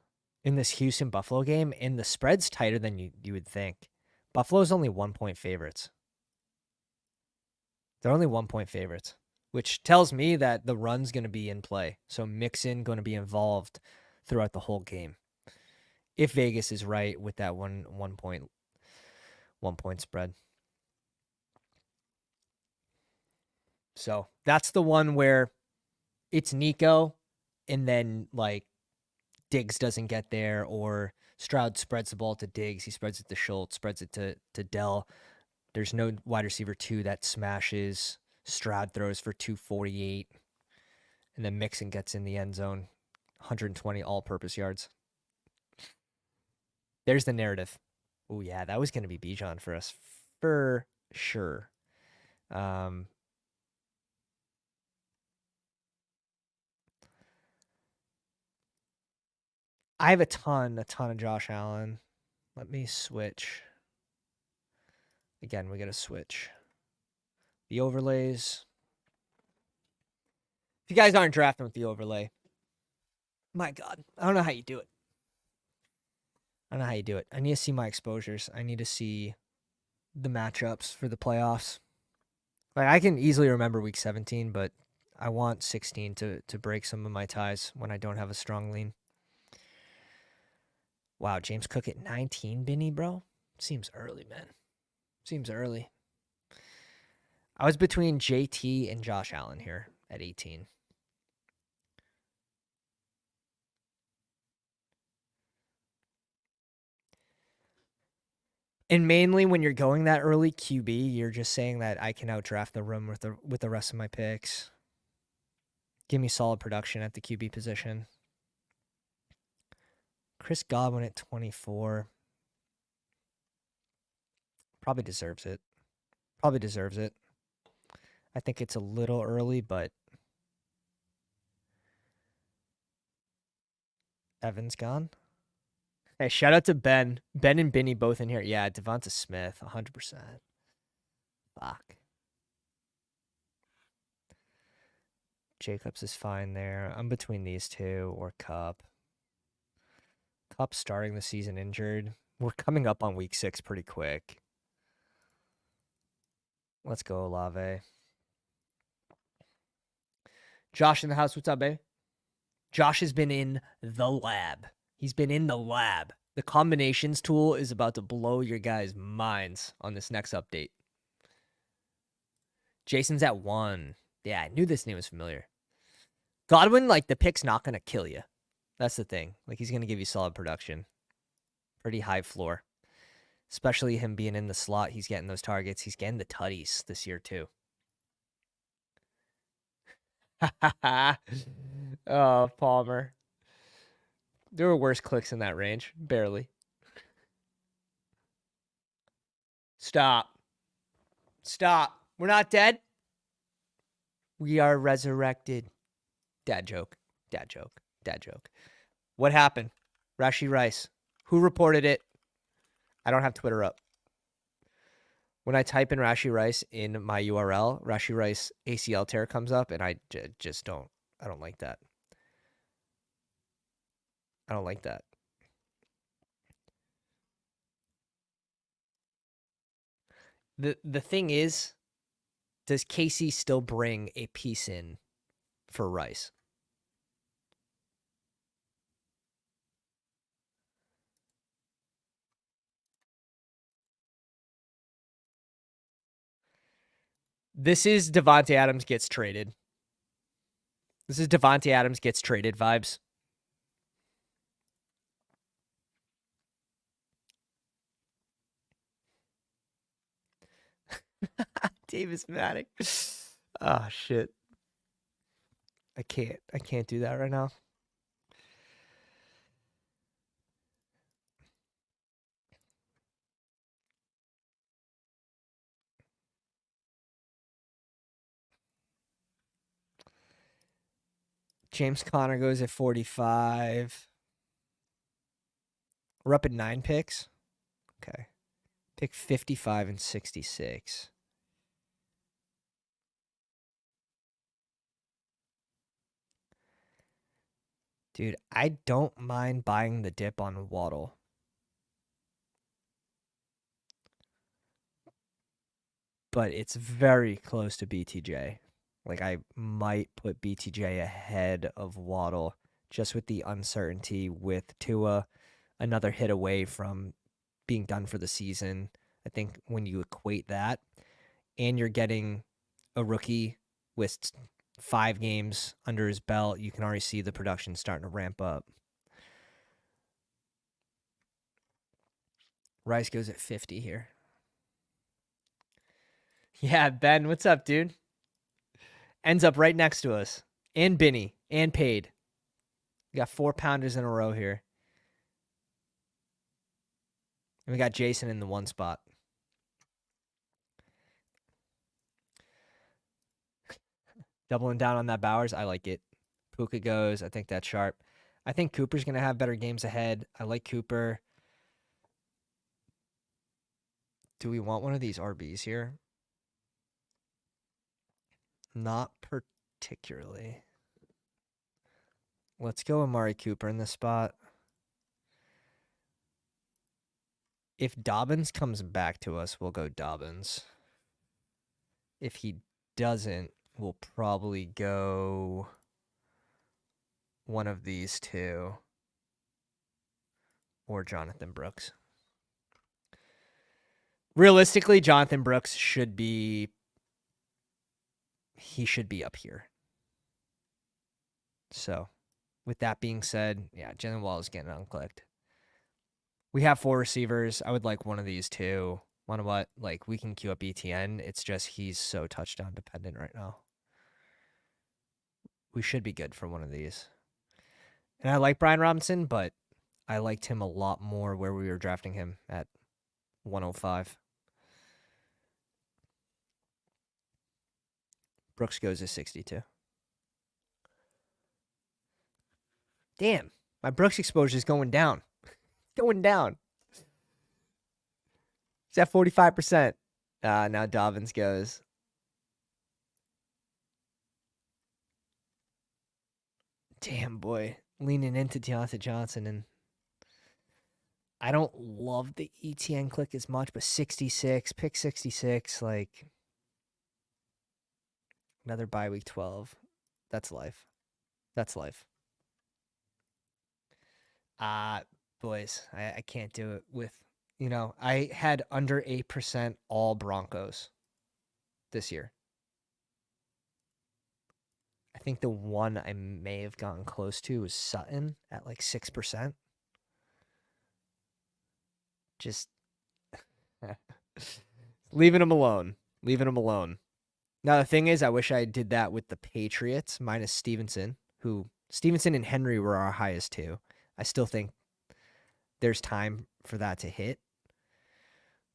Houston Buffalo game, and the spread's tighter than you would think. Buffalo's only 1-point favorites. They're only 1-point favorites, which tells me that the run's going to be in play. So Mixon going to be involved throughout the whole game. If Vegas is right with that one point spread. So that's the one where it's Nico and then like Diggs doesn't get there, or Stroud spreads the ball to Diggs. He spreads it to Schultz, spreads it to Dell. There's no wide receiver 2 that smashes. Stroud throws for 248. And then Mixon gets in the end zone, 120 all-purpose yards. There's the narrative. Oh, yeah, that was going to be Bijan for us for sure. I have a ton of Josh Allen. Let me switch. Again, we got to switch. The overlays. If you guys aren't drafting with the overlay, my God, I don't know how you do it. I need to see my exposures. I need to see the matchups for the playoffs. Like, I can easily remember week 17, but I want 16 to break some of my ties when I don't have a strong lean. Wow, James Cook at 19, Benny, bro? Seems early, man. Seems early. I was between JT and Josh Allen here at 18. And mainly when you're going that early QB, you're just saying that I can outdraft the room with the rest of my picks. Give me solid production at the QB position. Chris Godwin at 24. Probably deserves it. I think it's a little early, but Evan's gone. Hey, shout out to Ben. Ben and Benny both in here. Yeah, Devonta Smith, 100%. Fuck. Jacobs is fine there. I'm between these two or Cup. Cup starting the season injured. We're coming up on week 6 pretty quick. Let's go, Olave. Josh in the house. What's up, babe? Josh has been in the lab. He's been in the lab. The combinations tool is about to blow your guys' minds on this next update. Jason's at 1. Yeah, I knew this name was familiar. Godwin, like, the pick's not going to kill you. That's the thing. Like, he's going to give you solid production. Pretty high floor. Especially him being in the slot. He's getting those targets. He's getting the tutties this year, too. Oh, Palmer. There were worse clicks in that range. Barely. Stop. Stop. We're not dead. We are resurrected. Dad joke. Dad joke. Dad joke. What happened? Rashee Rice. Who reported it? I don't have Twitter up. When I type in Rashee Rice in my URL, Rashee Rice ACL tear comes up, and I just don't. I don't like that. I don't like that. The thing is, does Casey still bring a piece in for Rice? This is Devontae Adams gets traded. This is Devontae Adams gets traded vibes. Davis Maddock. Oh, shit. I can't do that right now. James Conner goes at 45. We're up at 9 picks. Okay. Pick 55 and 66. Dude, I don't mind buying the dip on Waddle. But it's very close to BTJ. Like, I might put BTJ ahead of Waddle just with the uncertainty with Tua, another hit away from being done for the season. I think when you equate that and you're getting a rookie with 5 games under his belt, you can already see the production starting to ramp up. Rice goes at 50 here. Yeah, Ben, what's up, dude? Ends up right next to us. And Benny. And Paid. We got 4 pounders in a row here. And we got Jason in the 1 spot. Doubling down on that Bowers. I like it. Puka goes. I think that's sharp. I think Cooper's going to have better games ahead. I like Cooper. Do we want one of these RBs here? Not particularly. Let's go Amari Cooper in this spot. If Dobbins comes back to us, we'll go Dobbins. If he doesn't, we'll probably go one of these two or Jonathan Brooks. Realistically, Jonathan Brooks should be up here. So, with that being said, yeah, Jalen Wall is getting unclicked. We have 4 receivers. I would like one of these two. Want what? Like, we can queue up ETN. It's just he's so touchdown dependent right now. We should be good for one of these. And I like Brian Robinson, but I liked him a lot more where we were drafting him at 105. Brooks goes to 62. Damn. My Brooks exposure is going down. Going down. It's at 45%. Now Dobbins goes. Damn, boy. Leaning into Deontay Johnson. And I don't love the ETN click as much, but 66, pick 66, like another bye week 12. That's life. That's life. Boys, I can't do it with, I had under 8% all Broncos this year. I think the one I may have gotten close to was Sutton at like 6%. Just leaving him alone. Leaving him alone. Now, the thing is, I wish I did that with the Patriots minus Stevenson, who Stevenson and Henry were our highest two. I still think there's time for that to hit.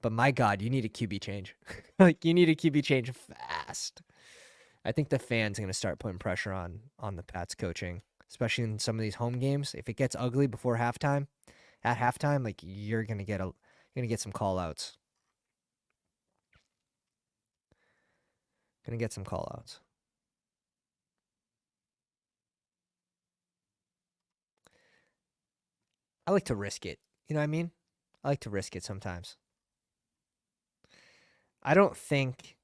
But my God, you need a QB change. Like, you need a QB change fast. I think the fans are going to start putting pressure on the Pats coaching, especially in some of these home games. If it gets ugly before halftime, at halftime, like, you're going to get some call outs. Gonna get some call outs. I like to risk it. You know what I mean? I like to risk it sometimes. I don't think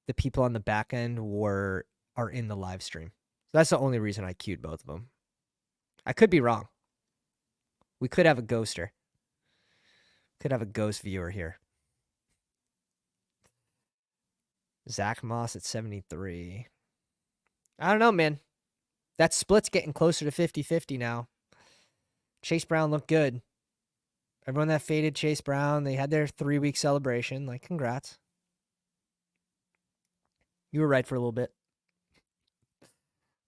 the people on the back end are in the live stream. That's the only reason I queued both of them. I could be wrong. We could have a ghoster. Could have a ghost viewer here. Zach Moss at 73. I don't know, man. That split's getting closer to 50-50 now. Chase Brown looked good. Everyone that faded Chase Brown, they had their 3-week celebration. Like, congrats. You were right for a little bit.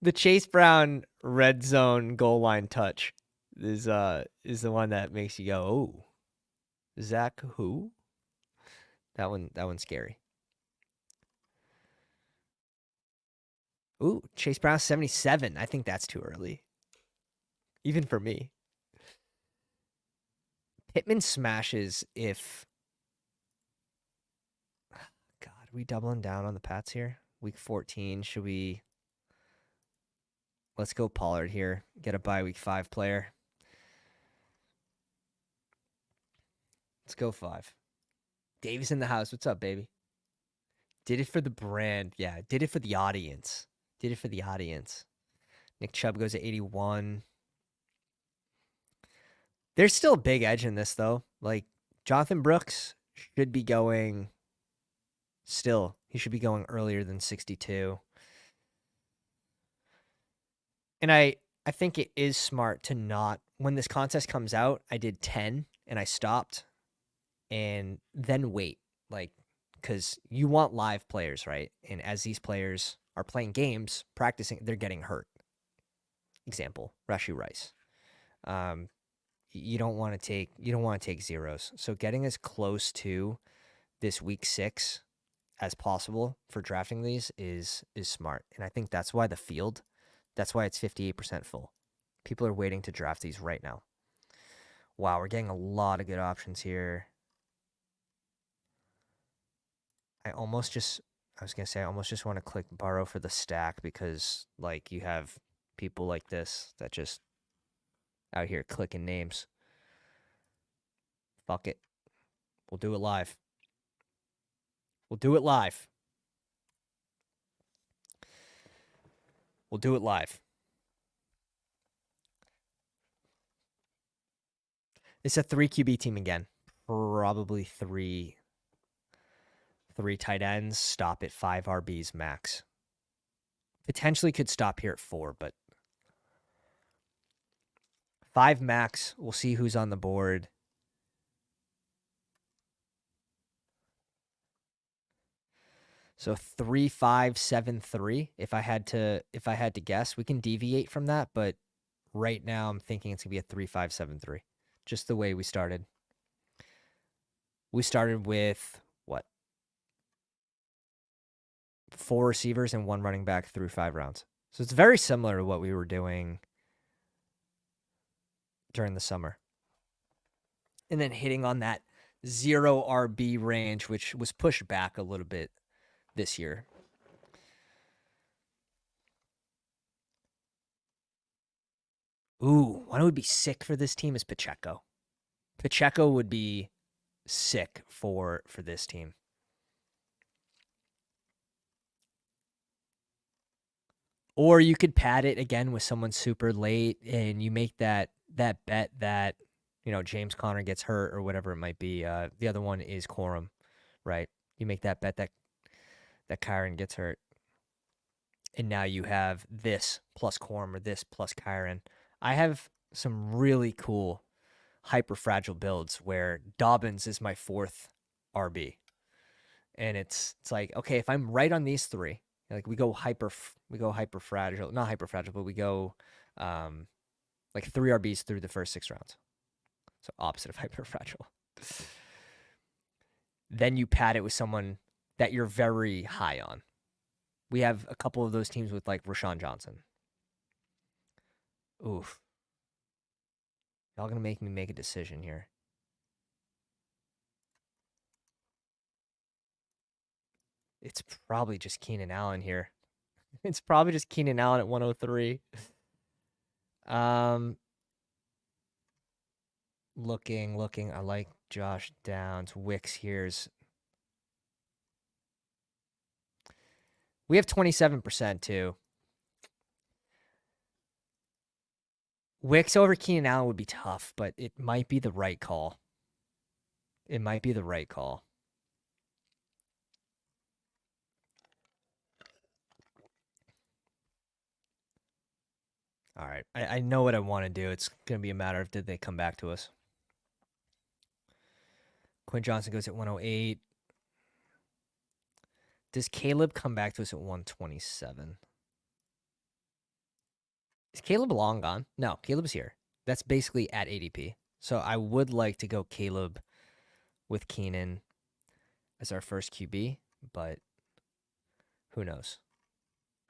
The Chase Brown red zone goal line touch is the one that makes you go, oh, Zach who? That one's scary. Ooh, Chase Brown 77. I think that's too early. Even for me. Pittman smashes if... God, are we doubling down on the Pats here? Week 14, should we... Let's go Pollard here. Get a bye week 5 player. Let's go 5. Davis in the house. What's up, baby? Did it for the brand. Yeah, did it for the audience. Did it for the audience. Nick Chubb goes to 81. There's still a big edge in this, though. Like, Jonathan Brooks should be going... Still, he should be going earlier than 62. And I think it is smart to not... When this contest comes out, I did 10, and I stopped. And then wait. Like, because you want live players, right? And as these players are playing games, practicing, they're getting hurt. Example, Rashee Rice. You don't want to take zeros. So getting as close to this week 6 as possible for drafting these is smart. And I think that's why that's why it's 58% full. People are waiting to draft these right now. Wow, we're getting a lot of good options here. I almost just want to click borrow for the stack because, like, you have people like this that just out here clicking names. Fuck it. We'll do it live. We'll do it live. We'll do it live. It's a 3 QB team again. Probably three tight ends. Stop at 5 RBs max. Potentially could stop here at 4, but 5 max. We'll see who's on the board. So 3, 5, 7, 3. If I had to guess, we can deviate from that, but right now I'm thinking it's gonna be a 3, 5, 7, 3. Just the way we started. We started with what? 4 receivers and 1 running back through 5 rounds. So it's very similar to what we were doing during the summer. And then hitting on that 0 RB range, which was pushed back a little bit this year. Ooh, one would be sick for this team is Pacheco. Pacheco would be sick for this team. Or you could pad it again with someone super late and you make that bet that, James Conner gets hurt or whatever it might be. The other one is Corum, right? You make that bet that Kyron gets hurt. And now you have this plus Corum or this plus Kyron. I have some really cool hyper fragile builds where Dobbins is my 4th RB. And it's like, okay, if I'm right on these 3, like we go hyper fragile, not hyper fragile, but we go like 3 RBs through the first 6 rounds. So opposite of hyper fragile. Then you pad it with someone that you're very high on. We have a couple of those teams with like Rashawn Johnson. Oof. Y'all gonna make me make a decision here. It's probably just Keenan Allen here. It's probably just Keenan Allen at 103. Looking. I like Josh Downs. Wicks here's. We have 27% too. Wicks over Keenan Allen would be tough, but it might be the right call. It might be the right call. All right. I know what I want to do. It's going to be a matter of did they come back to us. Quinn Johnson goes at 108. Does Caleb come back to us at 127? Is Caleb long gone? No, Caleb's here. That's basically at ADP. So I would like to go Caleb with Keenan as our first QB, but who knows?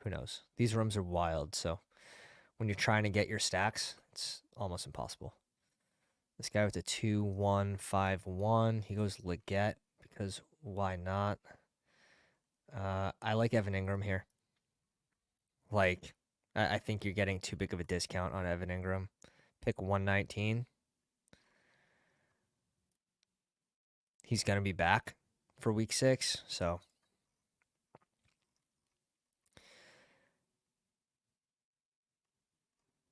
Who knows? These rooms are wild, so when you're trying to get your stacks, it's almost impossible. This guy with a 2-1-5-1, he goes Leggett because why not? I like Evan Ingram here. Like, I think you're getting too big of a discount on Evan Ingram. Pick 119. He's going to be back for week 6, so.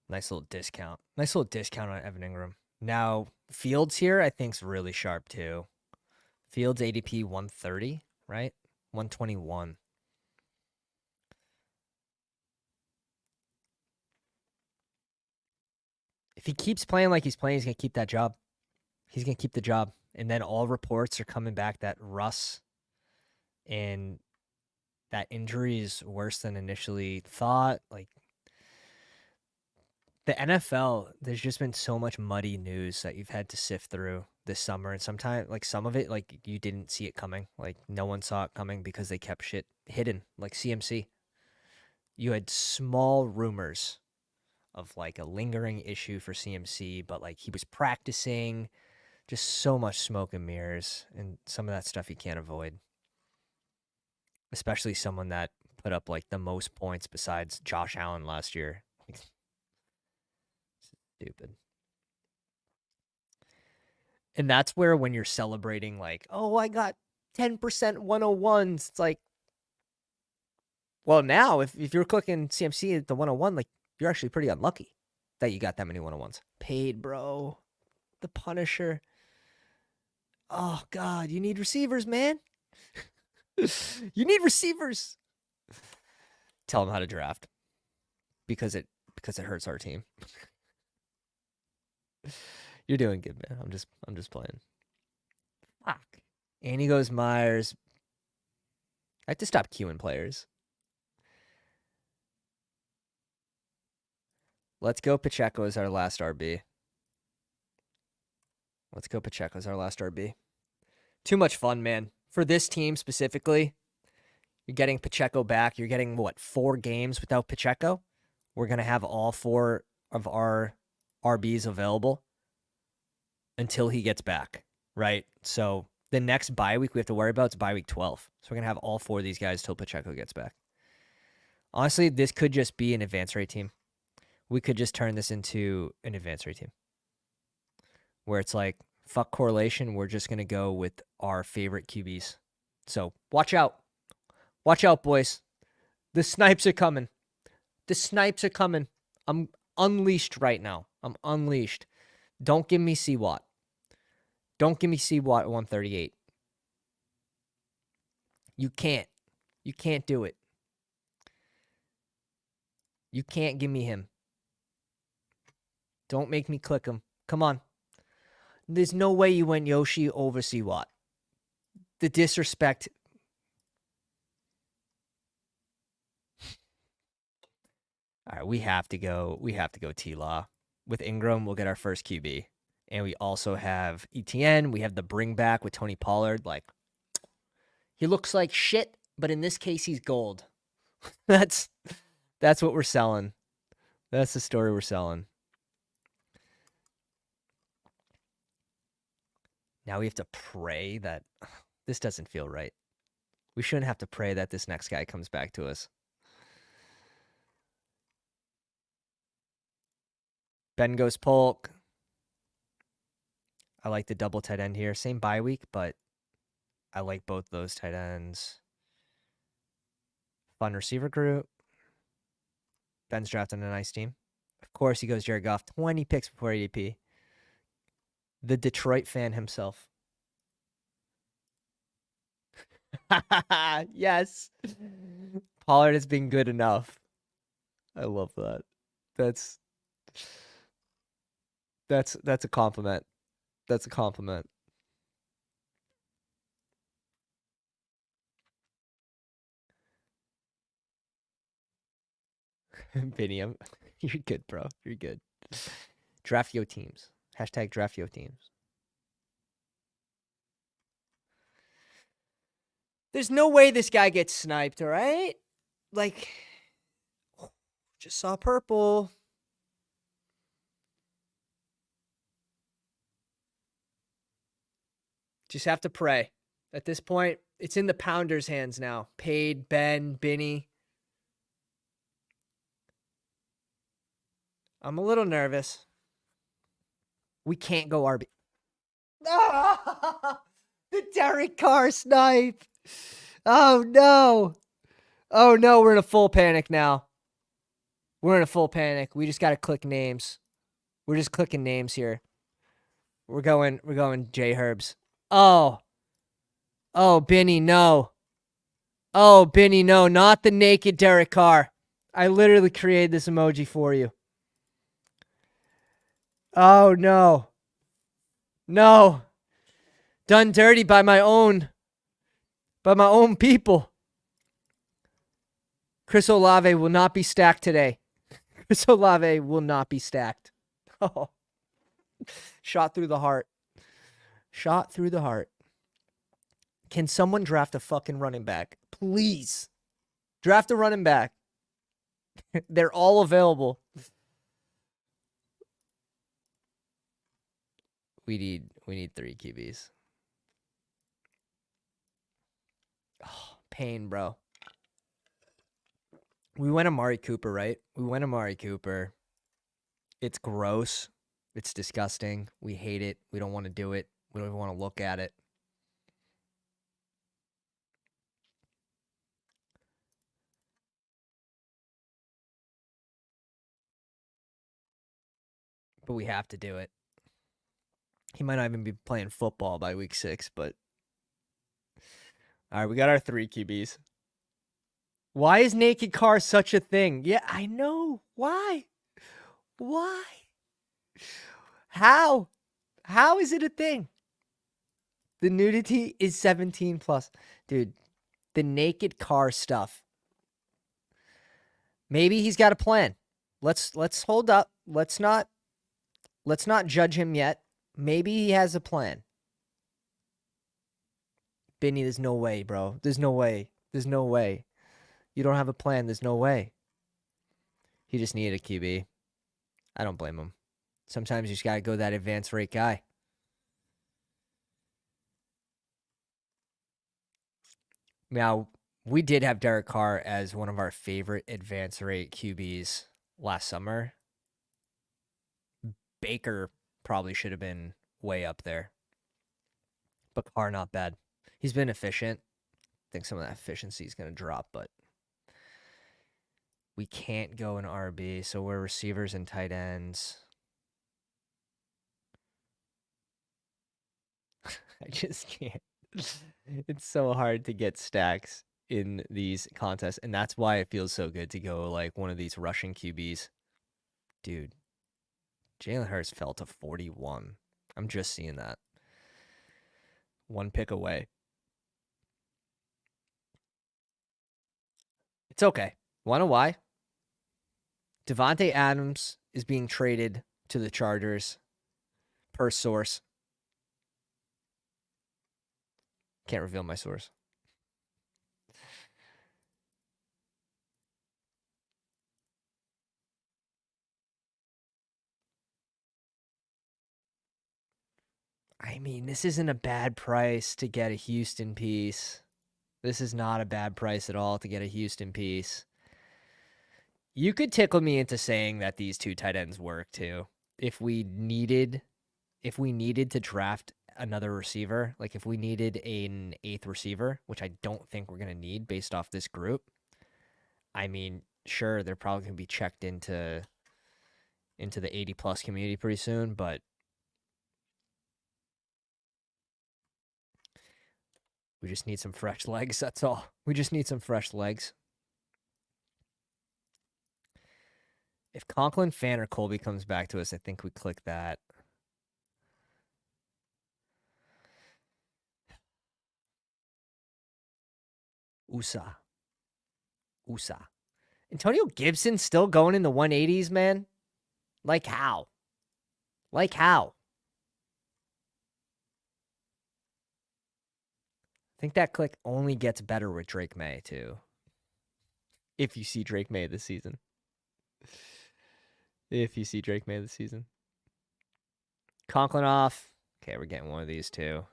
Nice little discount. Nice little discount on Evan Ingram. Now, Fields here, I think, is really sharp too. Fields ADP 130, right? 121. If he keeps playing like he's playing, he's going to keep that job. He's going to keep the job. And then all reports are coming back that Russ and that injury is worse than initially thought. Like, the NFL, there's just been so much muddy news that you've had to sift through this summer. And sometimes, like, some of it, like, you didn't see it coming. Like, no one saw it coming because they kept shit hidden, like CMC. You had small rumors of, like, a lingering issue for CMC, but, like, he was practicing. Just so much smoke and mirrors. And some of that stuff you can't avoid. Especially someone that put up, like, the most points besides Josh Allen last year. Stupid. And that's where when you're celebrating, like, oh, I got 10% 101s, it's like, well, now if you're clicking CMC at the 101, like, you're actually pretty unlucky that you got that many 101s. Paid, bro. The Punisher. Oh, God, you need receivers, man. You need receivers. Tell them how to draft because it hurts our team. You're doing good, man. I'm just playing. Fuck. And he goes Myers. I have to stop queuing players. Let's go Pacheco as our last RB. Let's go Pacheco as our last RB. Too much fun, man. For this team specifically, you're getting Pacheco back. You're getting, what, 4 games without Pacheco? We're going to have all 4 of our RBs available until he gets back, right? So the next bye week we have to worry about is bye week 12. So we're going to have all 4 of these guys till Pacheco gets back. Honestly, this could just be an advanced rate team. We could just turn this into an advanced rate team where it's like, fuck correlation. We're just going to go with our favorite QBs. So watch out. Watch out, boys. The snipes are coming. The snipes are coming. I'm unleashed right now. I'm unleashed. Don't give me C-Watt. Don't give me C-Watt at 138. You can't. You can't do it. You can't give me him. Don't make me click him. Come on. There's no way you went Yoshi over C-Watt. The disrespect. All right, we have to go T-Law. With Ingram, we'll get our first QB. And we also have ETN. We have the bring back with Tony Pollard. Like, he looks like shit, but in this case, he's gold. That's what we're selling. That's the story we're selling. Now we have to pray that this doesn't feel right. We shouldn't have to pray that this next guy comes back to us. Ben goes Polk. I like the double tight end here. Same bye week, but I like both those tight ends. Fun receiver group. Ben's drafting a nice team. Of course, he goes Jared Goff. 20 picks before ADP. The Detroit fan himself. Yes. Pollard has been good enough. I love that. That's a compliment. That's a compliment. Vinium. You're good, bro. You're good. Draft yo teams. Hashtag draft yo teams. There's no way this guy gets sniped, all right? Like, just saw purple. Just have to pray. At this point, it's in the Pounder's hands now. Paid, Ben, Binny. I'm a little nervous. We can't go RB. Ah! The Derek Carr snipe. Oh, no. Oh, no. We're in a full panic now. We're in a full panic. We just got to click names. We're just clicking names here. We're going J Herbs. Oh. Oh, Benny, no. Oh, Benny, no. Not the naked Derek Carr. I literally created this emoji for you. Oh, no. No. Done dirty by my own people. Chris Olave will not be stacked today. Chris Olave will not be stacked. Oh. Shot through the heart. Shot through the heart. Can someone draft a fucking running back? Please. Draft a running back. They're all available. We need 3 QBs. Oh, pain, bro. We went Amari Cooper, right? We went Amari Cooper. It's gross. It's disgusting. We hate it. We don't want to do it. We don't even want to look at it. But we have to do it. He might not even be playing football by week 6, but... All right, we got our 3 QBs. Why is naked Carr such a thing? Yeah, I know. Why? Why? How? How is it a thing? The nudity is 17 plus. Dude, the naked Carr stuff. Maybe he's got a plan. Let's hold up. Let's not judge him yet. Maybe he has a plan. Benny, there's no way, bro. There's no way. There's no way. You don't have a plan. There's no way. He just needed a QB. I don't blame him. Sometimes you just got to go that advance rate guy. Now, we did have Derek Carr as one of our favorite advance rate QBs last summer. Baker probably should have been way up there. But Carr, not bad. He's been efficient. I think some of that efficiency is going to drop, but we can't go in RB, so we're receivers and tight ends. I just can't. It's so hard to get stacks in these contests, and that's why it feels so good to go like one of these Russian QBs. Dude, Jalen Hurts fell to 41. I'm just seeing that. One pick away. It's okay. Wanna know why? Devontae Adams is being traded to the Chargers per source. Can't reveal my source. I mean, this isn't a bad price to get a Houston piece. This is not a bad price at all to get a Houston piece. You could tickle me into saying that these two tight ends work too. If we needed to draft another receiver, like if we needed an 8th receiver, which I don't think we're going to need based off this group. I mean, sure, they're probably going to be checked into the 80 plus community pretty soon, but we just need some fresh legs. That's all. We just need some fresh legs. If Conklin, Fan, or Colby comes back to us, I think we click that. USA. Antonio Gibson still going in the 180s, man? Like how? I think that click only gets better with Drake May, too. If you see Drake May this season. Conklin off. Okay, we're getting one of these, too.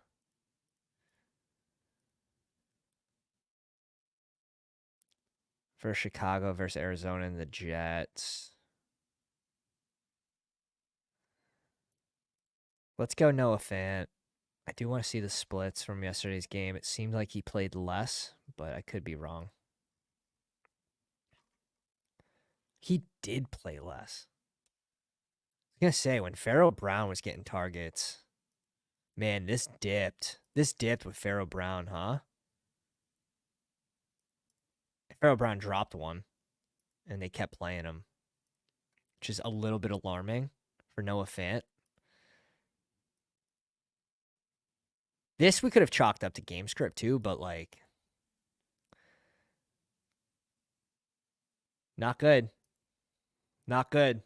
For Chicago versus Arizona and the Jets. Let's go Noah Fant. I do want to see the splits from yesterday's game. It seemed like he played less, but I could be wrong. He did play less. I was going to say, when Pharaoh Brown was getting targets, man, this dipped. This dipped with Pharaoh Brown, huh? Pharaoh Brown dropped one, and they kept playing him, which is a little bit alarming for Noah Fant. This we could have chalked up to game script too, but like, not good. Not good.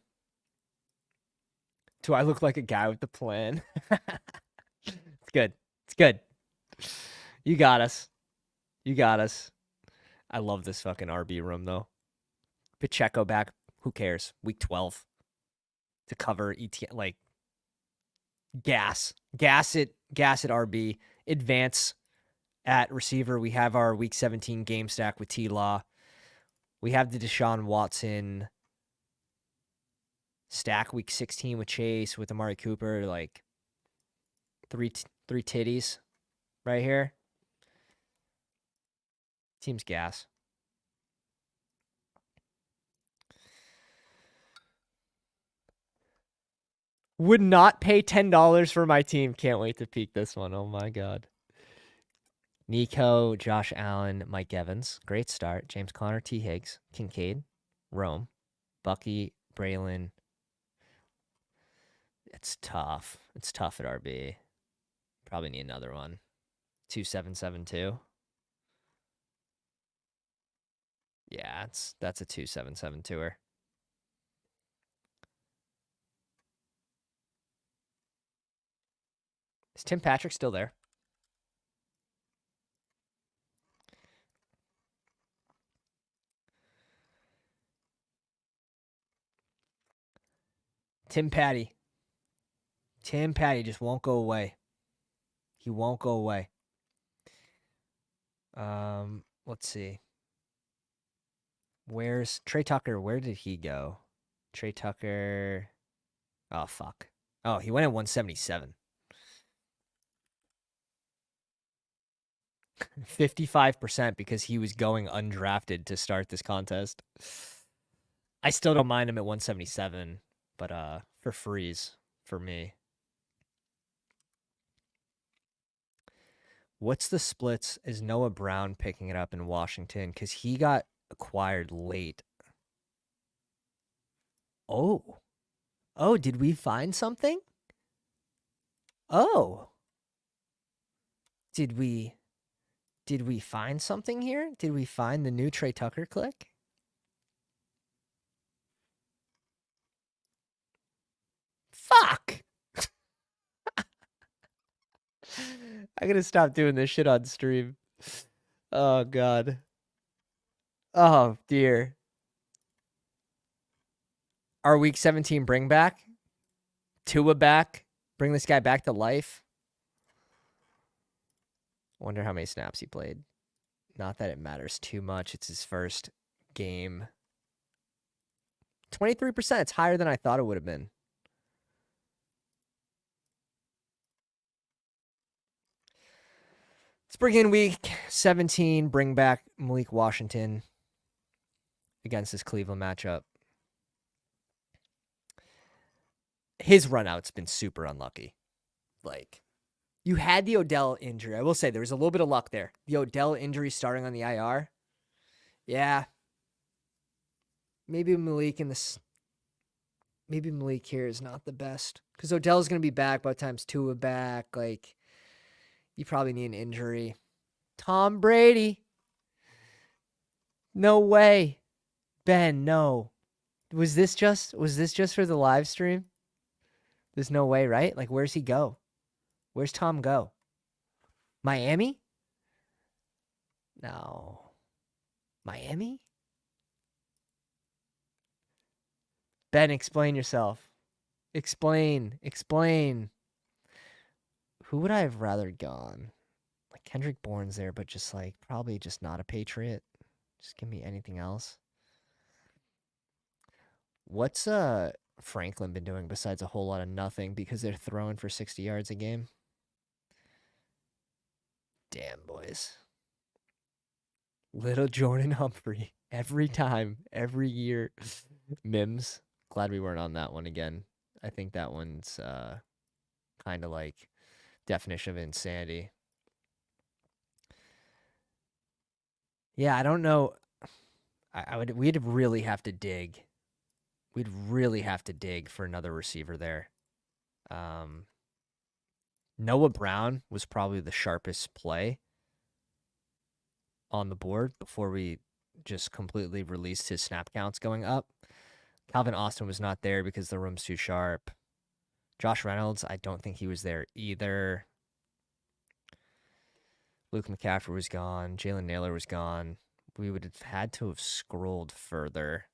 Do I look like a guy with the plan? It's good. It's good. You got us. I love this fucking RB room though. Pacheco back. Who cares? Week 12 to cover ETN. Like, gas it RB. Advance at receiver. We have our week 17 game stack with T-Law. We have the Deshaun Watson stack week 16 with Chase, with Amari Cooper. Like, three titties right here. Team's gas. Would not pay $10 for my team. Can't wait to peek this one. Oh my God. Nico, Josh Allen, Mike Evans. Great start. James Conner, T. Higgs, Kincaid, Rome, Bucky, Braylon. It's tough. It's tough at RB. Probably need another one. 2772. Yeah, that's a 2772er. Is Tim Patrick still there? Tim Patty. Tim Patty just won't go away. He won't go away. Let's see. Where's Trey Tucker? Where did he go? Trey Tucker. Oh, fuck. Oh, he went at 177. 55% because he was going undrafted to start this contest. I still don't mind him at 177, but for freeze for me. What's the splits? Is Noah Brown picking it up in Washington? Because he got acquired late. Oh. Oh, did we find something? Oh. Did we find something here? Did we find the new Trey Tucker click? Fuck! I gotta stop doing this shit on stream. Oh, God. Oh, dear. Our week 17 bring back? Tua back? Bring this guy back to life? Wonder how many snaps he played. Not that it matters too much. It's his first game. 23%. It's higher than I thought it would have been. Let's bring in week 17. Bring back Malik Washington against this Cleveland matchup. His run out's been super unlucky. Like, you had the Odell injury. I will say there was a little bit of luck there. The Odell injury starting on the IR. Yeah. Maybe Malik here is not the best. Because Odell's going to be back by the time Tua back. Like, you probably need an injury. Tom Brady. No way. Ben, no. Was this just for the live stream? There's no way, right? Like, where's he go? Where's Tom go? Miami? No. Miami? Ben, explain yourself. Explain. Who would I have rather gone? Like, Kendrick Bourne's there, but just like, probably just not a Patriot. Just give me anything else. What's Franklin been doing besides a whole lot of nothing because they're throwing for 60 yards a game? Damn, boys. Little Jordan Humphrey. Every time, every year. Mims. Glad we weren't on that one again. I think that one's kind of like definition of insanity. Yeah, I don't know. We'd really have to dig. We'd really have to dig for another receiver there. Noah Brown was probably the sharpest play on the board before we just completely released his snap counts going up. Calvin Austin was not there because the room's too sharp. Josh Reynolds, I don't think he was there either. Luke McCaffrey was gone. Jalen Naylor was gone. We would have had to have scrolled further.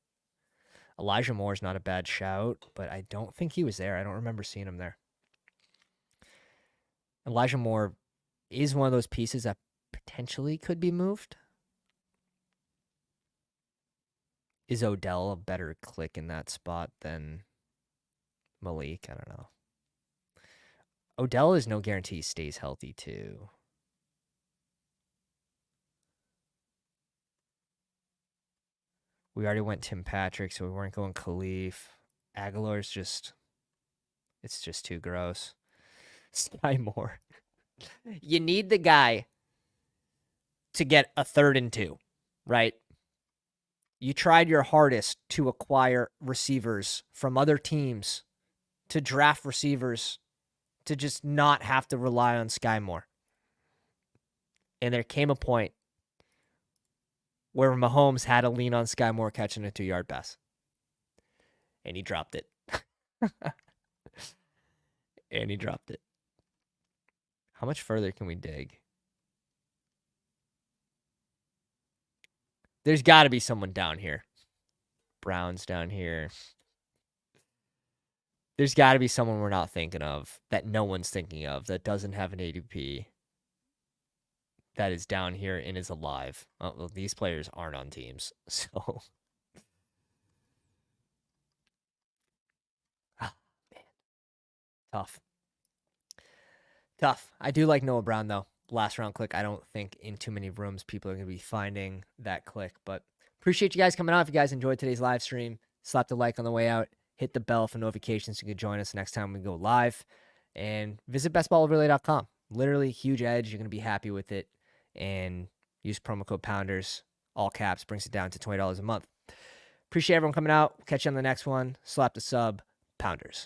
Elijah Moore's not a bad shout, but I don't think he was there. I don't remember seeing him there. Elijah Moore is one of those pieces that potentially could be moved. Is Odell a better click in that spot than Malik? I don't know. Odell is no guarantee he stays healthy too. We already went Tim Patrick, so we weren't going Khalif. Aguilar's just, it's just too gross. Sky Moore. You need the guy to get a 3rd and 2, right? You tried your hardest to acquire receivers from other teams, to draft receivers, to just not have to rely on Sky Moore. And there came a point where Mahomes had to lean on Sky Moore catching a 2-yard pass. And he dropped it. And he dropped it. How much further can we dig? There's got to be someone down here. Brown's down here. There's got to be someone we're not thinking of, that no one's thinking of, that doesn't have an ADP, that is down here and is alive. Oh, well, these players aren't on teams, so man, tough. Tough. I do like Noah Brown, though. Last round click. I don't think in too many rooms people are going to be finding that click, but appreciate you guys coming out. If you guys enjoyed today's live stream, slap the like on the way out, hit the bell for notifications so you can join us next time we go live, and visit bestballoverlay.com. Literally huge edge. You're going to be happy with it, and use promo code Pounders, all caps, brings it down to $20 a month. Appreciate everyone coming out. Catch you on the next one. Slap the sub. Pounders.